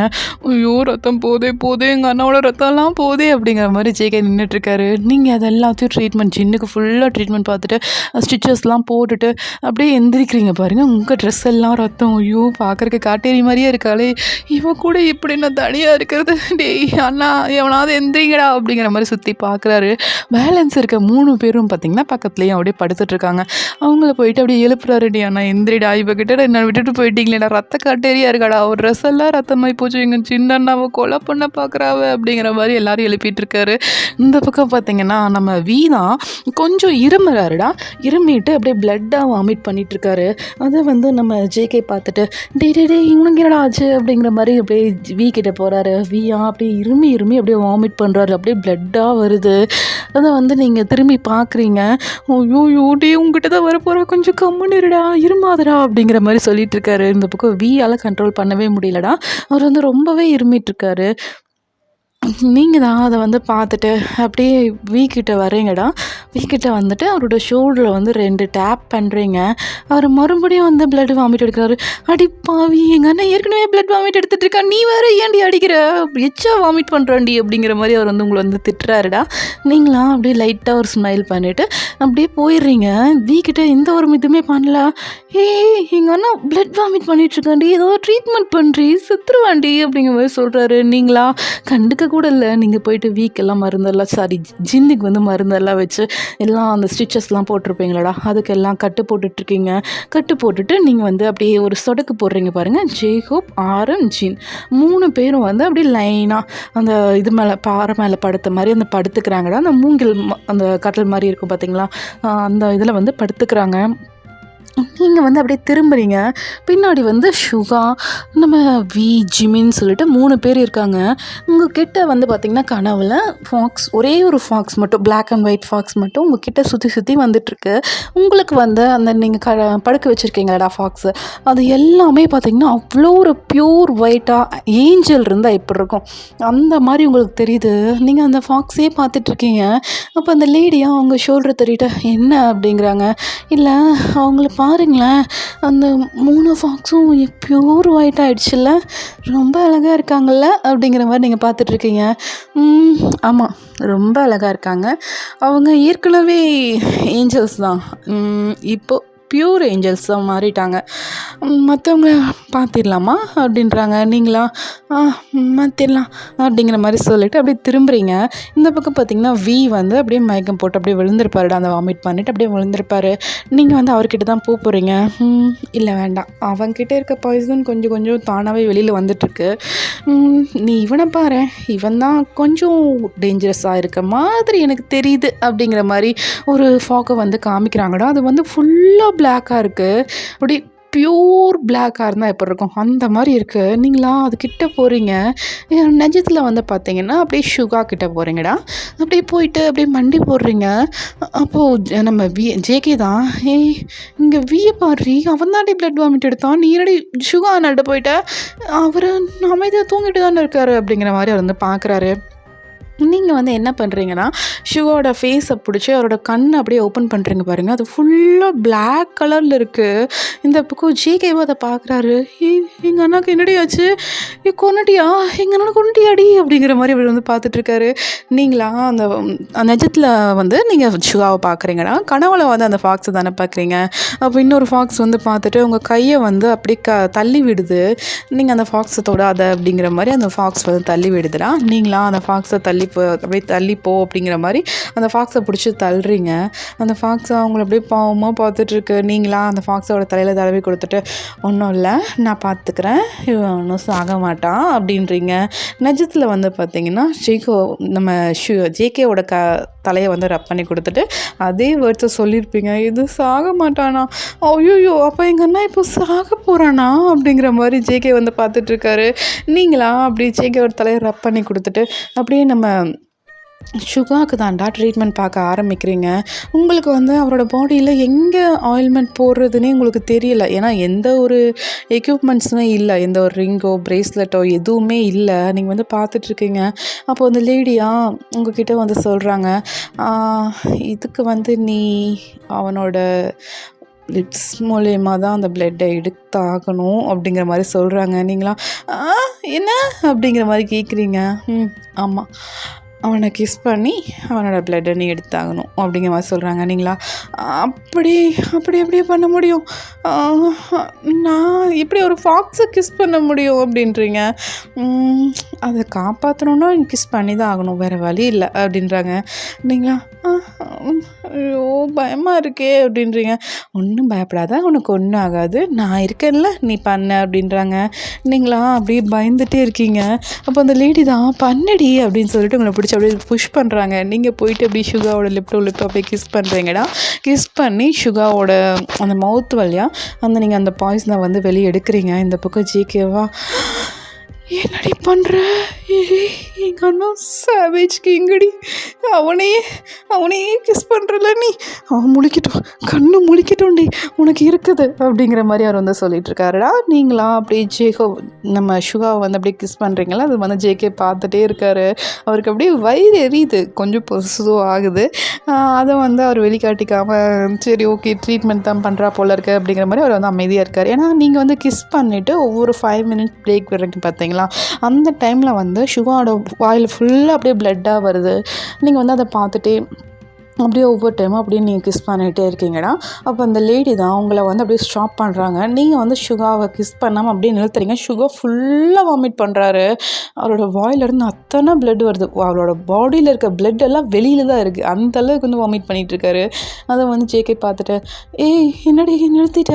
ஐயோ ரத்தம் போதே எங்கள் அண்ணாவோட ரத்தம்லாம் போதே அப்படிங்கிற மாதிரி ஜேகே நின்றுட்டுருக்காரு. நீங்கள் அதை எல்லாத்தையும் ட்ரீட்மெண்ட், ஜின்னுக்கு ஃபுல்லாக ட்ரீட்மெண்ட் பார்த்துட்டு ஸ்டிச்சஸ்லாம் போட்டுட்டு அப்படியே எந்திரிக்கிறீங்க பாருங்கள். உங்கள் ட்ரெஸ் எல்லாம் ரத்தம். ஐயோ பார்க்குறக்கு காட்டேரி மாதிரியே இருக்காளே, இவன் கூட இப்படி நான் தனியாக இருக்கிறது, டேய் அண்ணா எவனாவது எந்திரிங்கடா அப்படிங்கிற மாதிரி சுற்றி பார்க்குறாரு. பேலன்ஸ் இருக்க 3 பேரும் பார்த்திங்கன்னா பக்கத்துலேயும் அப்படியே படுத்துட்ருக்காங்க. அவங்கள போயிட்டு அப்படியே எழுப்புறாருடி, அண்ணா எந்திரிடா, இவகிட்ட என்னை விட்டுட்டு போயிட்டீங்களேடா, ரத்த காட்டேரியா இருக்காடா, அவர் ட்ரெஸ் எல்லாம் ரத்தமாகி போச்சு, எங்கள் சின்ன அண்ணாவை கொலை பண்ண பார்க்குறாவ அப்படிங்கிற மாதிரி எல்லாரும் எழுப்பிட்டு இருக்காரு. இந்த பக்கம் பார்த்திங்கன்னா நம்ம வீணா கொஞ்சம் இருமுறாருடா, இருமிட்டு அப்படியே பிளட்டாக வாமிட் பண்ணிகிட்ருக்காரு. அதை வந்து நம்ம ஜேகே பார்த்துட்டு டே இவனுங்க என்னடா ஆச்சு அப்படிங்கிற மாதிரி அப்படியே வீ கிட்ட போகிறாரு. வீயா அப்படியே இருமி அப்படியே வாமிட் பண்ணுறாரு, அப்படியே பிளட்டாக வருது. அதை வந்து நீங்கள் திரும்பி பார்க்குறீங்க. ஐயோ டே உங்ககிட்ட தான் வரப்போகிறா, கொஞ்சம் கம்முன்னு இருடா, இருமாதடா அப்படிங்கிற மாதிரி சொல்லிட்டு இருக்காரு. இந்த பக்கம் வீயால் கண்ட்ரோல் பண்ணவே முடியலடா, அவர் வந்து ரொம்பவே இருமிட்டுருக்காரு. நீங்கள் தான் அதை வந்து பார்த்துட்டு அப்படியே வீக்கிட்ட வரீங்கடா. வீக்கிட்ட வந்துட்டு அவரோட ஷோல்டரில் வந்து 2 டேப் பண்ணுறீங்க. அவர் மறுபடியும் வந்து பிளட் வாமிட் எடுக்கிறாரு. அடி பாவி, எங்கள் அண்ணன் ஏற்கனவே பிளட் வாமிட் எடுத்துகிட்டு இருக்கா, நீ வேறு ஏன்டி அடிக்கிற, எச்சா வாமிட் பண்ணுறாண்டி அப்படிங்கிற மாதிரி அவர் வந்து உங்களை வந்து திட்டுறாருடா. நீங்களாம் அப்படியே லைட்டாக ஒரு ஸ்மைல் பண்ணிவிட்டு அப்படியே போயிடுறீங்க. வீக்கிட்ட எந்த ஒரு இதுவுமே பண்ணல. எங்கள் அண்ணா பிளட் வாமிட் பண்ணிகிட்ருக்காண்டி, ஏதோ ட்ரீட்மெண்ட் பண்ணுறி, செத்துருவாண்டி அப்படிங்கிற மாதிரி சொல்கிறாரு. நீங்களா கண்டுக்க கூட இல்லை. நீங்கள் போயிட்டு வீக்கெல்லாம் மருந்தெல்லாம், ஜின்னுக்கு வந்து மருந்தெல்லாம் வச்சு எல்லாம் அந்த ஸ்டிச்சஸ்லாம் போட்டிருப்பீங்களாடா, அதுக்கெல்லாம் கட்டு போட்டுட்ருக்கீங்க. கட்டு போட்டுட்டு நீங்கள் வந்து அப்படியே ஒரு சொடக்கு போடுறீங்க பாருங்கள். ஜேகோப், ஆரம், ஜின் 3 பேரும் வந்து அப்படியே லைனாக அந்த இது மேலே, பாறை மேலே படுத்த மாதிரி அந்த படுத்துக்கிறாங்கடா. அந்த மூங்கில் அந்த கட்டல் மாதிரி இருக்கும் பார்த்தீங்களா, அந்த இதில் வந்து படுத்துக்கிறாங்க. நீங்கள் வந்து அப்படியே திரும்புறீங்க. பின்னாடி வந்து சுகா, நம்ம ஜிமின்னு சொல்லிட்டு 3 பேர் இருக்காங்க. உங்கள் கிட்ட வந்து பார்த்திங்கன்னா கனவுல ஃபாக்ஸ், ஒரே ஒரு ஃபாக்ஸ் மட்டும், பிளாக் அண்ட் ஒயிட் ஃபாக்ஸ் மட்டும் உங்கள் கிட்ட சுற்றி வந்துட்டுருக்கு. உங்களுக்கு வந்து அந்த நீங்கள் படுக்க வச்சுருக்கீங்களா ஃபாக்ஸு, அது எல்லாமே பார்த்திங்கன்னா அவ்வளோ ஒரு ப்யூர் ஒயிட்டாக ஏஞ்சல் இருந்தால் எப்படி இருக்கும் அந்த மாதிரி உங்களுக்கு தெரியுது. நீங்கள் அந்த ஃபாக்ஸே பார்த்துட்ருக்கீங்க. அப்போ அந்த லேடியாக அவங்க ஷோல்டர் தள்ளிட்டு என்ன அப்படிங்கிறாங்க. இல்லை அவங்கள பாருங்களேன், அந்த 3 ஃபாக்ஸும் ப்யூர் ஒயிட் ஆகிடுச்சுல்ல, ரொம்ப அழகாக இருக்காங்கல்ல அப்படிங்கிற மாதிரி நீங்கள் பார்த்துட்ருக்கீங்க. ஆமாம், ரொம்ப அழகாக இருக்காங்க. அவங்க ஏற்கனவே ஏஞ்சல்ஸ் தான், இப்போது ப்யூர் ஏஞ்சல்ஸாக மாறிட்டாங்க. மற்றவங்க பார்த்திடலாமா அப்படின்றாங்க. நீங்களா மாற்றிடலாம் அப்படிங்கிற மாதிரி சொல்லிவிட்டு அப்படியே திரும்புகிறீங்க. இந்த பக்கம் பார்த்திங்கன்னா வந்து அப்படியே மயக்கம் போட்டு அப்படியே விழுந்திருப்பாருடா, அந்த வாமிட் பண்ணிவிட்டு அப்படியே விழுந்திருப்பார். நீங்கள் வந்து அவர்கிட்ட தான் போகிறீங்க. இல்லை வேண்டாம், அவங்ககிட்ட இருக்க பாய்சன் கொஞ்சம் தானாகவே வெளியில் வந்துட்டுருக்கு. நீ இவனை பாரு, இவன் தான் கொஞ்சம் டேஞ்சரஸாக இருக்க மாதிரி எனக்கு தெரியுது அப்படிங்கிற மாதிரி ஒரு ஃபாக்கை வந்து காமிக்கிறாங்கடா. அது வந்து ஃபுல்லாக பிளாக்காக இருக்குது. அப்படி ப்யூர் பிளாக்காக இருந்தால் எப்படி இருக்கும் அந்த மாதிரி இருக்குது. நீங்களா அதுக்கிட்ட போகிறீங்க. நிஜத்தில் வந்து பார்த்தீங்கன்னா அப்படியே சுகா கிட்டே போகிறீங்கடா. அப்படியே போயிட்டு அப்படியே மண்டி போடுறீங்க. அப்போது நம்ம ஜேகே தான், இங்கே வியை பாடுறி, அவன் தாண்டி பிளட் வாமிட் எடுத்தான், நீ என்னடி சுகா நட்டு போயிட்ட, அவர் அமைதியாக தூங்கிட்டு தானே இருக்காரு அப்படிங்கிற மாதிரி அவர் வந்து பார்க்குறாரு. நீங்கள் வந்து என்ன பண்ணுறீங்கன்னா, ஷிவாவோட ஃபேஸை பிடிச்சி அவரோட கண்ணை அப்படியே ஓப்பன் பண்ணுறீங்க பாருங்கள். அது ஃபுல்லாக பிளாக் கலரில் இருக்குது. இந்த பக்கம் ஜேகேவும் அதை பார்க்குறாரு. எங்கள் அண்ணாக்கு என்னடி ஆச்சு? கொன்னுட்டியா? எங்கள் அண்ணனை கொன்னுட்டியாடி? அப்படிங்கிற மாதிரி அவர் வந்து பார்த்துட்ருக்காரு. நீங்களா அந்த நிஜத்தில் வந்து நீங்கள் ஷிவாவை பார்க்குறீங்கன்னா, கனவுல வந்து அந்த ஃபாக்ஸை தானே பார்க்குறீங்க. அப்போ இன்னொரு ஃபாக்ஸ் வந்து பார்த்துட்டு உங்கள் கையை வந்து அப்படி தள்ளி விடுது. நீங்கள் அந்த ஃபாக்ஸை தொடாத அப்படிங்கிற மாதிரி அந்த ஃபாக்ஸ் வந்து தள்ளி விடுதுடா. நீங்களா அந்த ஃபாக்ஸை அப்படியே தள்ளிப்போ அப்படிங்கிற மாதிரி அந்த ஃபாக்ஸை பிடிச்சி தள்ளுறீங்க. அந்த ஃபாக்ஸை அவங்கள அப்படியே பாவமாக பார்த்துட்ருக்கு. நீங்களா அந்த ஃபாக்ஸோட தலையில் தடவி கொடுத்துட்டு, ஒன்றும் இல்லை, நான் பார்த்துக்கிறேன், இவன் ஒன்றும் சாக மாட்டான் அப்படின்றீங்க. நிஜத்தில் வந்து பார்த்திங்கன்னா நம்ம ஜேகேவோட தலையை வந்து ரப் பண்ணி கொடுத்துட்டு அதே வேர்ட்ஸை சொல்லியிருப்பீங்க, இது சாக மாட்டானா? ஐயோ, அப்போ எங்கள் அண்ணா இப்போ சாக போகிறானா? அப்படிங்கிற மாதிரி ஜேகே வந்து பார்த்துட்ருக்காரு. நீங்களா அப்படி ஜேகேவோட தலையை ரப் பண்ணி கொடுத்துட்டு அப்படியே நம்ம ஷுகாவுக்கு தான்டா ட்ரீட்மெண்ட் பார்க்க ஆரம்பிக்கிறீங்க. உங்களுக்கு வந்து அவரோட பாடியில் எங்கே ஆயில்மெண்ட் போடுறதுனே உங்களுக்கு தெரியல. ஏன்னா எந்த ஒரு எக்யூப்மெண்ட்ஸுமே இல்லை, எந்த ஒரு ரிங்கோ ப்ரேஸ்லெட்டோ எதுவுமே இல்லை. நீங்கள் வந்து பார்த்துட்ருக்கீங்க. அப்போ அந்த லேடியா உங்ககிட்ட வந்து சொல்கிறாங்க, இதுக்கு வந்து நீ அவனோட லிப்ஸ் மூலயமா தான் அந்த பிளட்டை எடுத்தாகணும் அப்படிங்கிற மாதிரி சொல்கிறாங்க. நீங்களா என்ன அப்படிங்கிற மாதிரி கேட்குறீங்க. ஆமாம், அவனை கிஸ் பண்ணி அவனோட பிளட்டை நீ எடுத்தாகணும் அப்படிங்கிற மாதிரி சொல்கிறாங்க. நீங்களா அப்படி அப்படியே பண்ண முடியும்? நான் இப்படி ஒரு ஃபாக்ஸை கிஸ் பண்ண முடியும் அப்படின்றீங்க. அதை காப்பாற்றணுன்னா கிஸ் பண்ணி தான் ஆகணும், வேறு வழி இல்லை அப்படின்றாங்க. நீங்களா ஐயோ பயமாக இருக்கே அப்படின்றீங்க. ஒன்றும் பயப்படாத, உனக்கு ஒன்றும் ஆகாது, நான் இருக்கேன்ல, நீ பண்ண அப்படின்றாங்க. நீங்களா அப்படியே பயந்துகிட்டே இருக்கீங்க. அப்போ அந்த லேடி தான் பண்ணடி அப்படின்னு சொல்லிட்டு உங்களை பிடிச்சி அப்படியே புஷ் பண்ணுறாங்க. நீங்கள் போயிட்டு அப்படி ஷுகாவோட லிப்டோ போய் கிஸ் பண்ணுறீங்கடா. கிஸ் பண்ணி ஷுகாவோட அந்த மவுத் வழியாக நீங்கள் அந்த பாய்ஸனை வந்து வெளியே எடுக்கிறீங்க. இந்த பக்கம் ஜேகேவா, என்னடி பண்ணுற? எங்கள் அண்ணா சேவேஜ் கிங்கடி, அவனையே கிஸ் பண்ணுறல நீ, அவன் முழிக்கட்டும், கண்ணு முழிக்கட்டும்டி, உனக்கு இருக்குது அப்படிங்கிற மாதிரி அவர் வந்து சொல்லிகிட்ருக்காருடா. நீங்களா அப்படியே நம்ம ஷுகாவை வந்து அப்படியே கிஸ் பண்ணுறீங்களா, அது வந்து ஜேகே பார்த்துட்டே இருக்காரு. அவருக்கு அப்படியே வயிறு எரியுது, கொஞ்சம் பொசுதும் ஆகுது. அதை வந்து அவர் வெளிக்காட்டிக்காமல் சரி ஓகே ட்ரீட்மெண்ட் தான் பண்ணுறா போல இருக்குது அப்படிங்கிற மாதிரி அவர் வந்து அமைதியாக இருக்கார். ஏன்னா நீங்கள் வந்து கிஸ் பண்ணிவிட்டு ஒவ்வொரு 5 minutes பிரேக் வரைக்கும் பார்த்தீங்களா, அந்த டைமில் வந்து ஷுகாவோட வாயில் ஃபுல்லாக அப்படியே பிளட்டாக வருது. நீங்கள் வந்து அதை பார்த்துட்டே அப்படியே ஒவ்வொரு டைமும் அப்படியே நீங்கள் கிஸ் பண்ணிகிட்டே இருக்கீங்கடா. அப்போ அந்த லேடி தான் உங்களை வந்து அப்படியே ஸ்டாப் பண்ணுறாங்க. நீங்கள் வந்து ஷுகாவை கிஸ் பண்ணாமல் அப்படியே நிறுத்துறீங்க. ஷுகா ஃபுல்லாக வாமிட் பண்ணுறாரு. அவரோட வாயிலிருந்து அத்தனை பிளட் வருது. அவரோட பாடியில் இருக்க பிளட் எல்லாம் வெளியில் தான் இருக்குது. அந்த அளவுக்கு வந்து வாமிட் பண்ணிகிட்ருக்காரு. அதை வந்து ஜேகே பார்த்துட்டு, என்னடி நிறுத்திட்ட,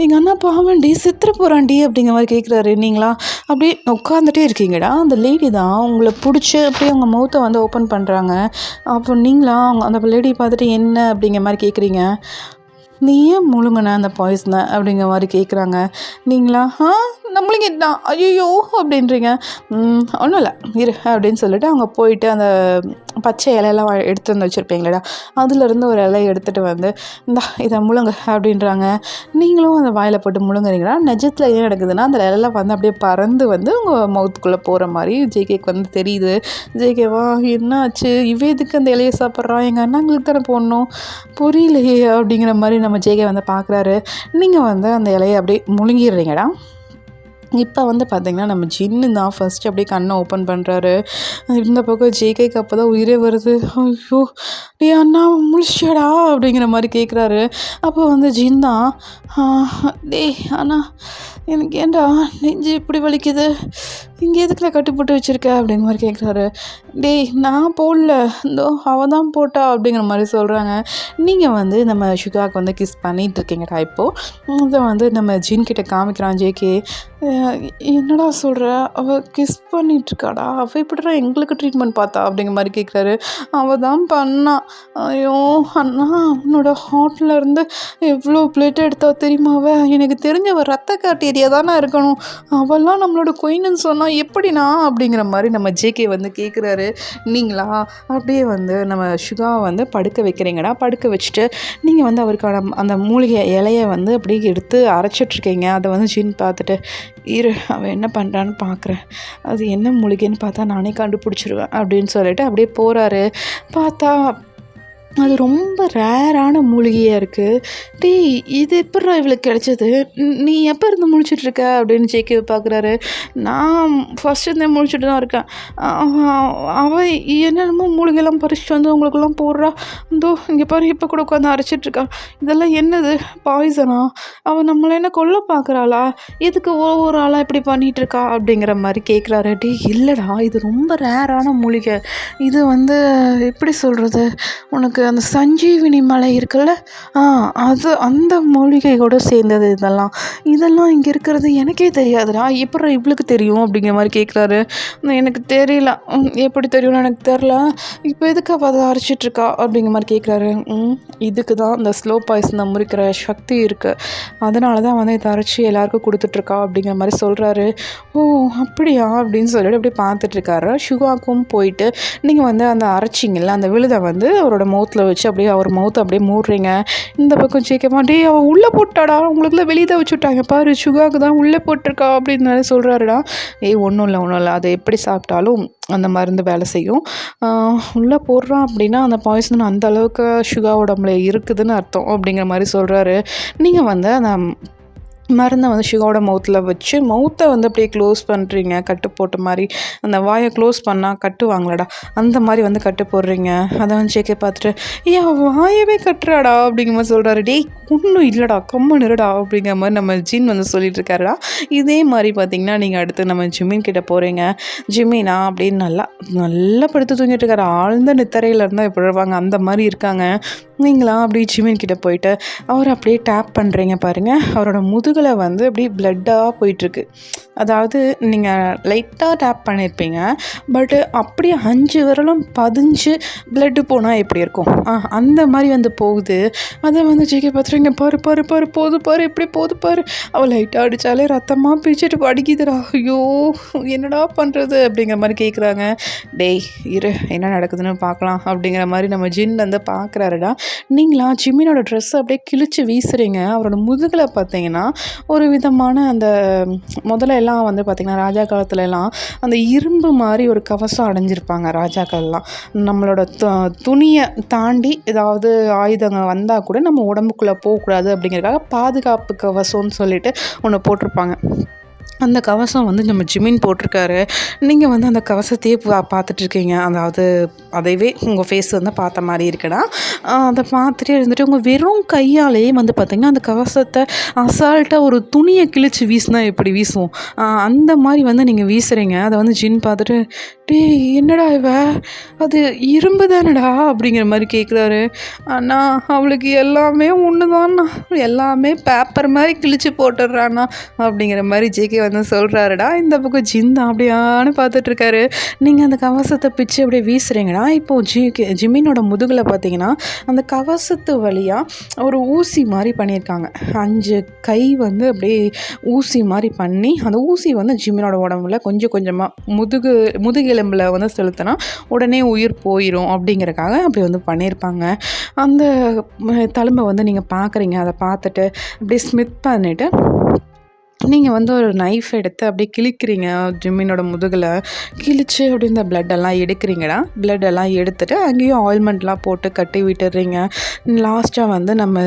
எங்கள் அண்ணா பாவண்டி செத்துற போகிறான்டி அப்படிங்கிற மாதிரி கேட்குறாரு. நீங்களா அப்படியே உட்காந்துட்டே இருக்கீங்கடா. அந்த லேடி தான் உங்களை பிடிச்சி அப்படியே உங்கள் மவுத்தை வந்து ஓப்பன் பண்ணுறாங்க. அப்போ நீங்களா அந்த லேடி பார்த்துட்டு என்ன அப்படிங்கிற மாதிரி கேட்குறீங்க. நீ ஏன் முழுங்கின அந்த பாய்ஸனை அப்படிங்கிற மாதிரி கேட்குறாங்க. நீங்களா நம்மளுங்க தான் ஐயோ அப்படின்றீங்க. ஒன்றும் இல்லை இரு அப்படின்னு சொல்லிட்டு அவங்க போயிட்டு அந்த பச்சை இலையெல்லாம் எடுத்து வந்து வச்சுருப்பீங்களேடா, அதுலேருந்து ஒரு இலையை எடுத்துகிட்டு வந்து இதை முழுங்க அப்படின்றாங்க. நீங்களும் அந்த வாயில் போட்டு முழுங்குறீங்களா. நிஜத்தில் என்ன நடக்குதுன்னா அந்த இலையெல்லாம் வந்து அப்படியே பறந்து வந்து உங்கள் மவுத்துக்குள்ளே போகிற மாதிரி ஜேகேக்கு வந்து தெரியுது. ஜேகேவா என்ன ஆச்சு, இதுக்கு அந்த இலையை சாப்பிட்றான், எங்கள் அண்ணாங்களுக்கு தானே போடணும், புரியலையே அப்படிங்கிற மாதிரி நம்ம ஜேகே வந்து பார்க்குறாரு. நீங்கள் வந்து அந்த இலையை அப்படியே முழுங்கிடுறீங்கடா. இப்போ வந்து பார்த்திங்கன்னா நம்ம ஜின்னு தான் ஃபஸ்ட்டு அப்படியே கண்ணை ஓப்பன் பண்ணுறாரு. இந்த பக்கம் ஜேகேக்கு அப்போ தான் உயிரே வருது. ஐயோ நீ அண்ணா முழிச்சியாடா அப்படிங்கிற மாதிரி கேட்குறாரு. அப்போ வந்து ஜின் தான், டேய் அண்ணா எனக்கு ஏன்டா நெஞ்சு இப்படி வலிக்குது, இங்கே எதுக்குல கட்டு போட்டு வச்சுருக்க அப்படிங்கிற மாதிரி கேட்குறாரு. டேய் நான் போடல, இந்தோ அவள் தான் போட்டா அப்படிங்கிற மாதிரி சொல்கிறாங்க. நீங்கள் வந்து நம்ம ஷுகாவுக்கு வந்து கிஸ் பண்ணிகிட்ருக்கீங்கடா. இப்போது அதை வந்து நம்ம ஜின்கிட்ட காமிக்கிறான் ஜேகே. என்னடா சொல்கிற, அவள் கிஸ் பண்ணிகிட்ருக்காடா, அவள் எப்படிடா எங்களுக்கு ட்ரீட்மெண்ட் பார்த்தா அப்படிங்கிற மாதிரி கேட்குறாரு. அவள் தான் பண்ணா. ஐயோ அண்ணா உன்னோட ஹார்ட்டில் இருந்து எவ்வளோ பிளட் எடுத்தா தெரியுமாவ, எனக்கு தெரிஞ்சவள் ரத்த காட்டேரியா தானே இருக்கணும், அவள்லாம் நம்மளோட கொயின்னு சொன்னால் எப்படினா அப்படிங்கிற மாதிரி நம்ம ஜேகே வந்து கேட்குறாரு. நீங்களா அப்படியே வந்து நம்ம ஷுகாவை வந்து படுக்க வைக்கிறீங்கடா. படுக்க வச்சுட்டு நீங்கள் வந்து அவருக்கான அந்த மூலிகை இலையை வந்து அப்படியே எடுத்து அரைச்சிட்ருக்கீங்க. அதை வந்து ஜின் பார்த்துட்டு, இரு அவன் என்ன பண்ணுறான்னு பார்க்குறேன், அது என்ன மூலிகைன்னு பார்த்தா நானே கண்டுபிடிச்சிருவேன் அப்படின்னு சொல்லிட்டு அப்படியே போகிறாரு. பார்த்தா அது ரொம்ப ரேரான மூலிகையாக இருக்குது. டேய் இது எப்புட்றா இவளுக்கு கிடைச்சது? நீ எப்போ இருந்து முழிச்சிட்ருக்க அப்படின்னு ஜேகேவை பார்க்குறாரு. நான் ஃபஸ்ட்டு இருந்தே முழிச்சிட்டு தான் இருக்கேன். அவள் என்னென்னமோ மூலிகைலாம் பறிச்சுட்டு வந்து உங்களுக்கெல்லாம் போடுறா. இந்தோ இங்கே பாரு இப்போ கூட உட்காந்து அரைச்சிட்ருக்கா. இதெல்லாம் என்னது பாய்சனா? அவள் நம்மளை என்ன கொல்ல பார்க்குறாளா? எதுக்கு ஒவ்வொரு ஆளாக இப்படி பண்ணிகிட்ருக்கா அப்படிங்கிற மாதிரி கேட்குறாரு. டே இல்லைடா, இது ரொம்ப ரேரான மூலிகை. இது வந்து எப்படி சொல்கிறது, உனக்கு அந்த சஞ்சீவினி மலை இருக்குல்ல, அது அந்த மூலிகையோடு சேர்ந்தது இதெல்லாம் இங்கே இருக்கிறது எனக்கே தெரியாதுடா, எப்பட்றா இவளுக்கு தெரியும் அப்படிங்கிற மாதிரி கேட்குறாரு. எனக்கு தெரியல, எப்படி தெரியும்னு எனக்கு தெரில, இப்போ எதுக்கு அவள் அதை அரைச்சிட்ருக்கா அப்படிங்கிற மாதிரி கேட்குறாரு. இதுக்கு தான் இந்த ஸ்லோ பாய்சனை முறிக்கிற சக்தி இருக்குது, அதனால தான் வந்து இதை அரைச்சி எல்லாருக்கும் கொடுத்துட்ருக்கா அப்படிங்கிற மாதிரி சொல்கிறாரு. ஓ அப்படியா அப்படின்னு சொல்லிட்டு அப்படியே பார்த்துட்ருக்காரு. சுகாக்கும் போயிட்டு நீங்கள் வந்து அந்த அரைச்சிங்கல்ல அந்த விழுதை வந்து அவரோட மவுத்தில் வச்சு அப்படியே அவர் மவுத்தை அப்படியே மூடுறீங்க. இந்த பக்கம் கேட்க மாட்டே அவள் உள்ளே போட்டாடா, உங்களுக்குலாம் வெளியே தான் வச்சு விட்டாங்க பாரு, சுகாவுக்கு தான் உள்ளே போட்டிருக்கா அப்படின்னு சொல்கிறாருடா. ஒன்றும் இல்லை, அதை எப்படி சாப்பிட்டாலும் அந்த மருந்து வேலை செய்யும். உள்ளே போடுறான் அப்படின்னா அந்த பாய்சன் அந்த அளவுக்கு சுகா உடம்புல இருக்குதுன்னு அர்த்தம் அப்படிங்கிற மாதிரி சொல்கிறாரு. நீங்கள் வந்து அந்த மருந்தை வந்து சுகாவோட மவுத்தில் வச்சு மவுத்தை வந்து அப்படியே க்ளோஸ் பண்ணுறீங்க, கட்டு போட்ட மாதிரி. அந்த வாயை க்ளோஸ் பண்ணால் கட்டுவாங்களடா, அந்த மாதிரி வந்து கட்டு போடுறீங்க. அதை வந்து ஜேகே பார்த்துட்டு ஏன் வாயவே கட்டுறாடா அப்படிங்கிற மாதிரி சொல்கிறாரு. டேய் ஒன்றும் இல்லைடா, கம்மன் இருடா அப்படிங்கிற மாதிரி நம்ம ஜின் வந்து சொல்லிட்டு இருக்காருடா. இதே மாதிரி பார்த்தீங்கன்னா நீங்கள் அடுத்து நம்ம ஜிமின் கிட்டே போகிறீங்க. ஜிமினா அப்படின்னு நல்லா படுத்து தூங்கிட்டு இருக்காரு. ஆழ்ந்த நித்தரையில் இருந்தால் எப்படி இருப்பாங்க அந்த மாதிரி இருக்காங்க. நீங்களாம் அப்படியே ஜிமின் கிட்டே போயிட்டு அவர் அப்படியே டேப் பண்ணுறீங்க பாருங்கள். அவரோட முதுகில் வந்து அப்படியே பிளட்டாக போயிட்டுருக்கு. அதாவது நீங்கள் லைட்டாக டேப் பண்ணியிருப்பீங்க, பட்டு அப்படியே 5 விரலும் பதிஞ்சு பிளட்டு போனால் எப்படி இருக்கும், அந்த மாதிரி வந்து போகுது. அதை வந்து ஜேகே பார்த்துருங்க, பாரு பாரு பாரு போது பாரு எப்படி போது பாரு, அவள் லைட்டாக அடித்தாலே ரத்தமாக பிரிச்சுட்டு அடிக்குதுடா, ஐயோ என்னடா பண்ணுறது அப்படிங்கிற மாதிரி கேட்குறாங்க. டேய் இரு என்ன நடக்குதுன்னு பார்க்கலாம் அப்படிங்கிற மாதிரி நம்ம ஜின் வந்து பார்க்குறாருடா. நீங்களா ஜிம்மினோட ட்ரெஸ்ஸை அப்படியே கிழிச்சு வீசுகிறீங்க. அவரோட முதுகில் பார்த்தீங்கன்னா ஒரு விதமான அந்த முதல்ல எல்லாம் வந்து பார்த்திங்கன்னா ராஜா காலத்துலலாம் அந்த இரும்பு மாதிரி ஒரு கவசம் அடைஞ்சிருப்பாங்க ராஜாக்கள்லாம். நம்மளோட துணியை தாண்டி ஏதாவது ஆயுதங்கள் வந்தால் கூட நம்ம உடம்புக்குள்ளே போகக்கூடாது அப்படிங்கிறதுக்காக பாதுகாப்பு கவசம்னு சொல்லிட்டு ஒன்று போட்டிருப்பாங்க. அந்த கவசம் வந்து நம்ம ஜிமின் போட்டிருக்காரு. நீங்கள் வந்து அந்த கவசத்தையே பார்த்துட்ருக்கீங்க. அதாவது அதைவே உங்கள் ஃபேஸ் வந்து பார்த்த மாதிரி இருக்குன்னா அதை பார்த்துட்டே இருந்துட்டு உங்கள் வெறும் கையாலேயே வந்து பார்த்திங்கன்னா அந்த கவசத்தை அசால்ட்டாக ஒரு துணியை கிழிச்சு வீசினா எப்படி வீசுவோம் அந்த மாதிரி வந்து நீங்கள் வீசுகிறீங்க. அதை வந்து ஜின் பார்த்துட்டு டேய் என்னடா இவ, அது இரும்பு தானடா அப்படிங்கிற மாதிரி கேட்குறாரு. ஆனால் அவளுக்கு எல்லாமே ஒன்று தான்ண்ணா, எல்லாமே பேப்பர் மாதிரி கிழிச்சு போட்டுடுறாண்ணா அப்படிங்கிற மாதிரி ஜேகே வந்து சொல்கிறாருடா. இந்த பக்கம் ஜின் தான் அப்படியான்னு பார்த்துட்ருக்காரு. நீங்கள் அந்த கவசத்தை பிச்சு அப்படியே வீசுகிறீங்கடா. இப்போது ஜிமினோட முதுகில் பார்த்தீங்கன்னா அந்த கவசத்து வழியாக ஒரு ஊசி மாதிரி பண்ணியிருக்காங்க. 5 கை வந்து அப்படியே ஊசி மாதிரி பண்ணி அந்த ஊசி வந்து ஜிமினோட உடம்புல கொஞ்சம் கொஞ்சமாக முதுகெலும்பில் வந்து செலுத்தினா உடனே உயிர் போயிடும் அப்படிங்கிறக்காக அப்படி வந்து பண்ணியிருப்பாங்க. அந்த தழும்பை வந்து நீங்கள் பார்க்குறீங்க. அதை பார்த்துட்டு அப்படியே ஸ்மித் பண்ணிவிட்டு நீங்கள் வந்து ஒரு நைஃப் எடுத்து அப்படியே கிழிக்கிறீங்க. ஜிம்மினோட முதுகில் கிழிச்சு அப்படி இந்த பிளட்டெல்லாம் எடுக்கிறீங்கடா. பிளட்டெல்லாம் எடுத்துகிட்டு அங்கேயும் ஆயில்மெண்ட்லாம் போட்டு கட்டி விட்டுடுறீங்க. லாஸ்ட்டாக வந்து நம்ம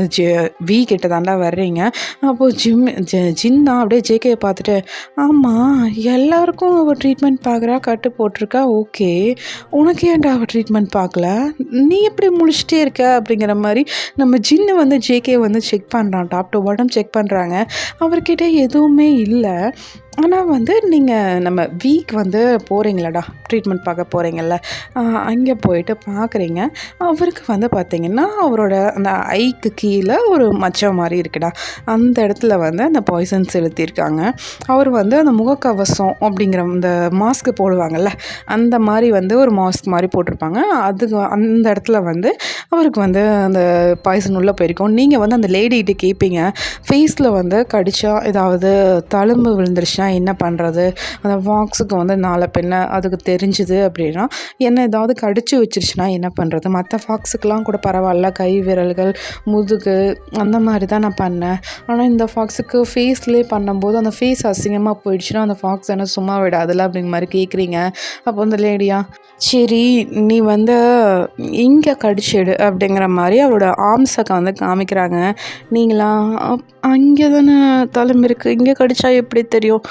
வி கிட்ட தாண்டா வர்றீங்க. அப்போது ஜின் தான் அப்படியே ஜேகேயை பார்த்துட்டு ஆமாம் எல்லாருக்கும் அவள் ட்ரீட்மெண்ட் பார்க்குறா, கட்டு போட்டிருக்கா, ஓகே உனக்கு ஏன்டா அவள் ட்ரீட்மெண்ட் பார்க்கல, நீ எப்படி முழிச்சிட்டே இருக்க அப்படிங்கிற மாதிரி நம்ம ஜின்னு வந்து ஜேகே வந்து செக் பண்ணுறான். டாப் டு பாட்டம் செக் பண்ணுறாங்க. அவர்கிட்ட எதுவுமே இல்லை. ஆனால் வந்து நீங்கள் நம்ம வீக் வந்து போகிறீங்களடா, ட்ரீட்மெண்ட் பார்க்க போகிறீங்கள, அங்கே போயிட்டு பார்க்குறீங்க. அவருக்கு வந்து பார்த்திங்கன்னா அவரோட அந்த ஐக்கு கீழே ஒரு மச்சம் மாதிரி இருக்குடா, அந்த இடத்துல வந்து அந்த பாய்சன் செலுத்தியிருக்காங்க. அவர் வந்து அந்த முகக்கவசம் அப்படிங்கிற அந்த மாஸ்க்கு போடுவாங்கள்ல, அந்த மாதிரி வந்து ஒரு மாஸ்க் மாதிரி போட்டிருப்பாங்க. அதுக்கு அந்த இடத்துல வந்து அவருக்கு வந்து அந்த பாய்சன் உள்ளே போயிருக்கோம். நீங்கள் வந்து அந்த லேடிகிட்ட கேட்பீங்க, ஃபேஸில் வந்து கடிச்சா ஏதாவது தழும்பு விழுந்துருச்சுன்னா வந்துச்சுன்னா என்ன பண்ணுறது? அந்த ஃபாக்ஸுக்கு வந்து நாளை பின்ன அதுக்கு தெரிஞ்சுது அப்படின்னா என்ன ஏதாவது கடிச்சு வச்சிருச்சுன்னா என்ன பண்ணுறது? மற்ற ஃபாக்ஸுக்கெலாம் கூட பரவாயில்ல, கை விரல்கள், முதுகு அந்த மாதிரி தான் நான் பண்ணேன். ஆனால் இந்த ஃபாக்ஸுக்கு ஃபேஸ்லேயே பண்ணும்போது அந்த ஃபேஸ் அசிங்கமாக போயிடுச்சுன்னா அந்த ஃபாக்ஸ் என்ன சும்மா விடாதுல்ல அப்படிங்கிற மாதிரி கேட்குறீங்க. அப்போ அந்த லேடியா, சரி நீ வந்து இங்கே கடிச்சிடு அப்படிங்கிற மாதிரி அவரோட ஆர்ம்ஸை வந்து காமிக்கிறாங்க. நீங்களா அங்கே தானே தழும்பு இருக்குது, இங்கே கடிச்சா எப்படி தெரியும்?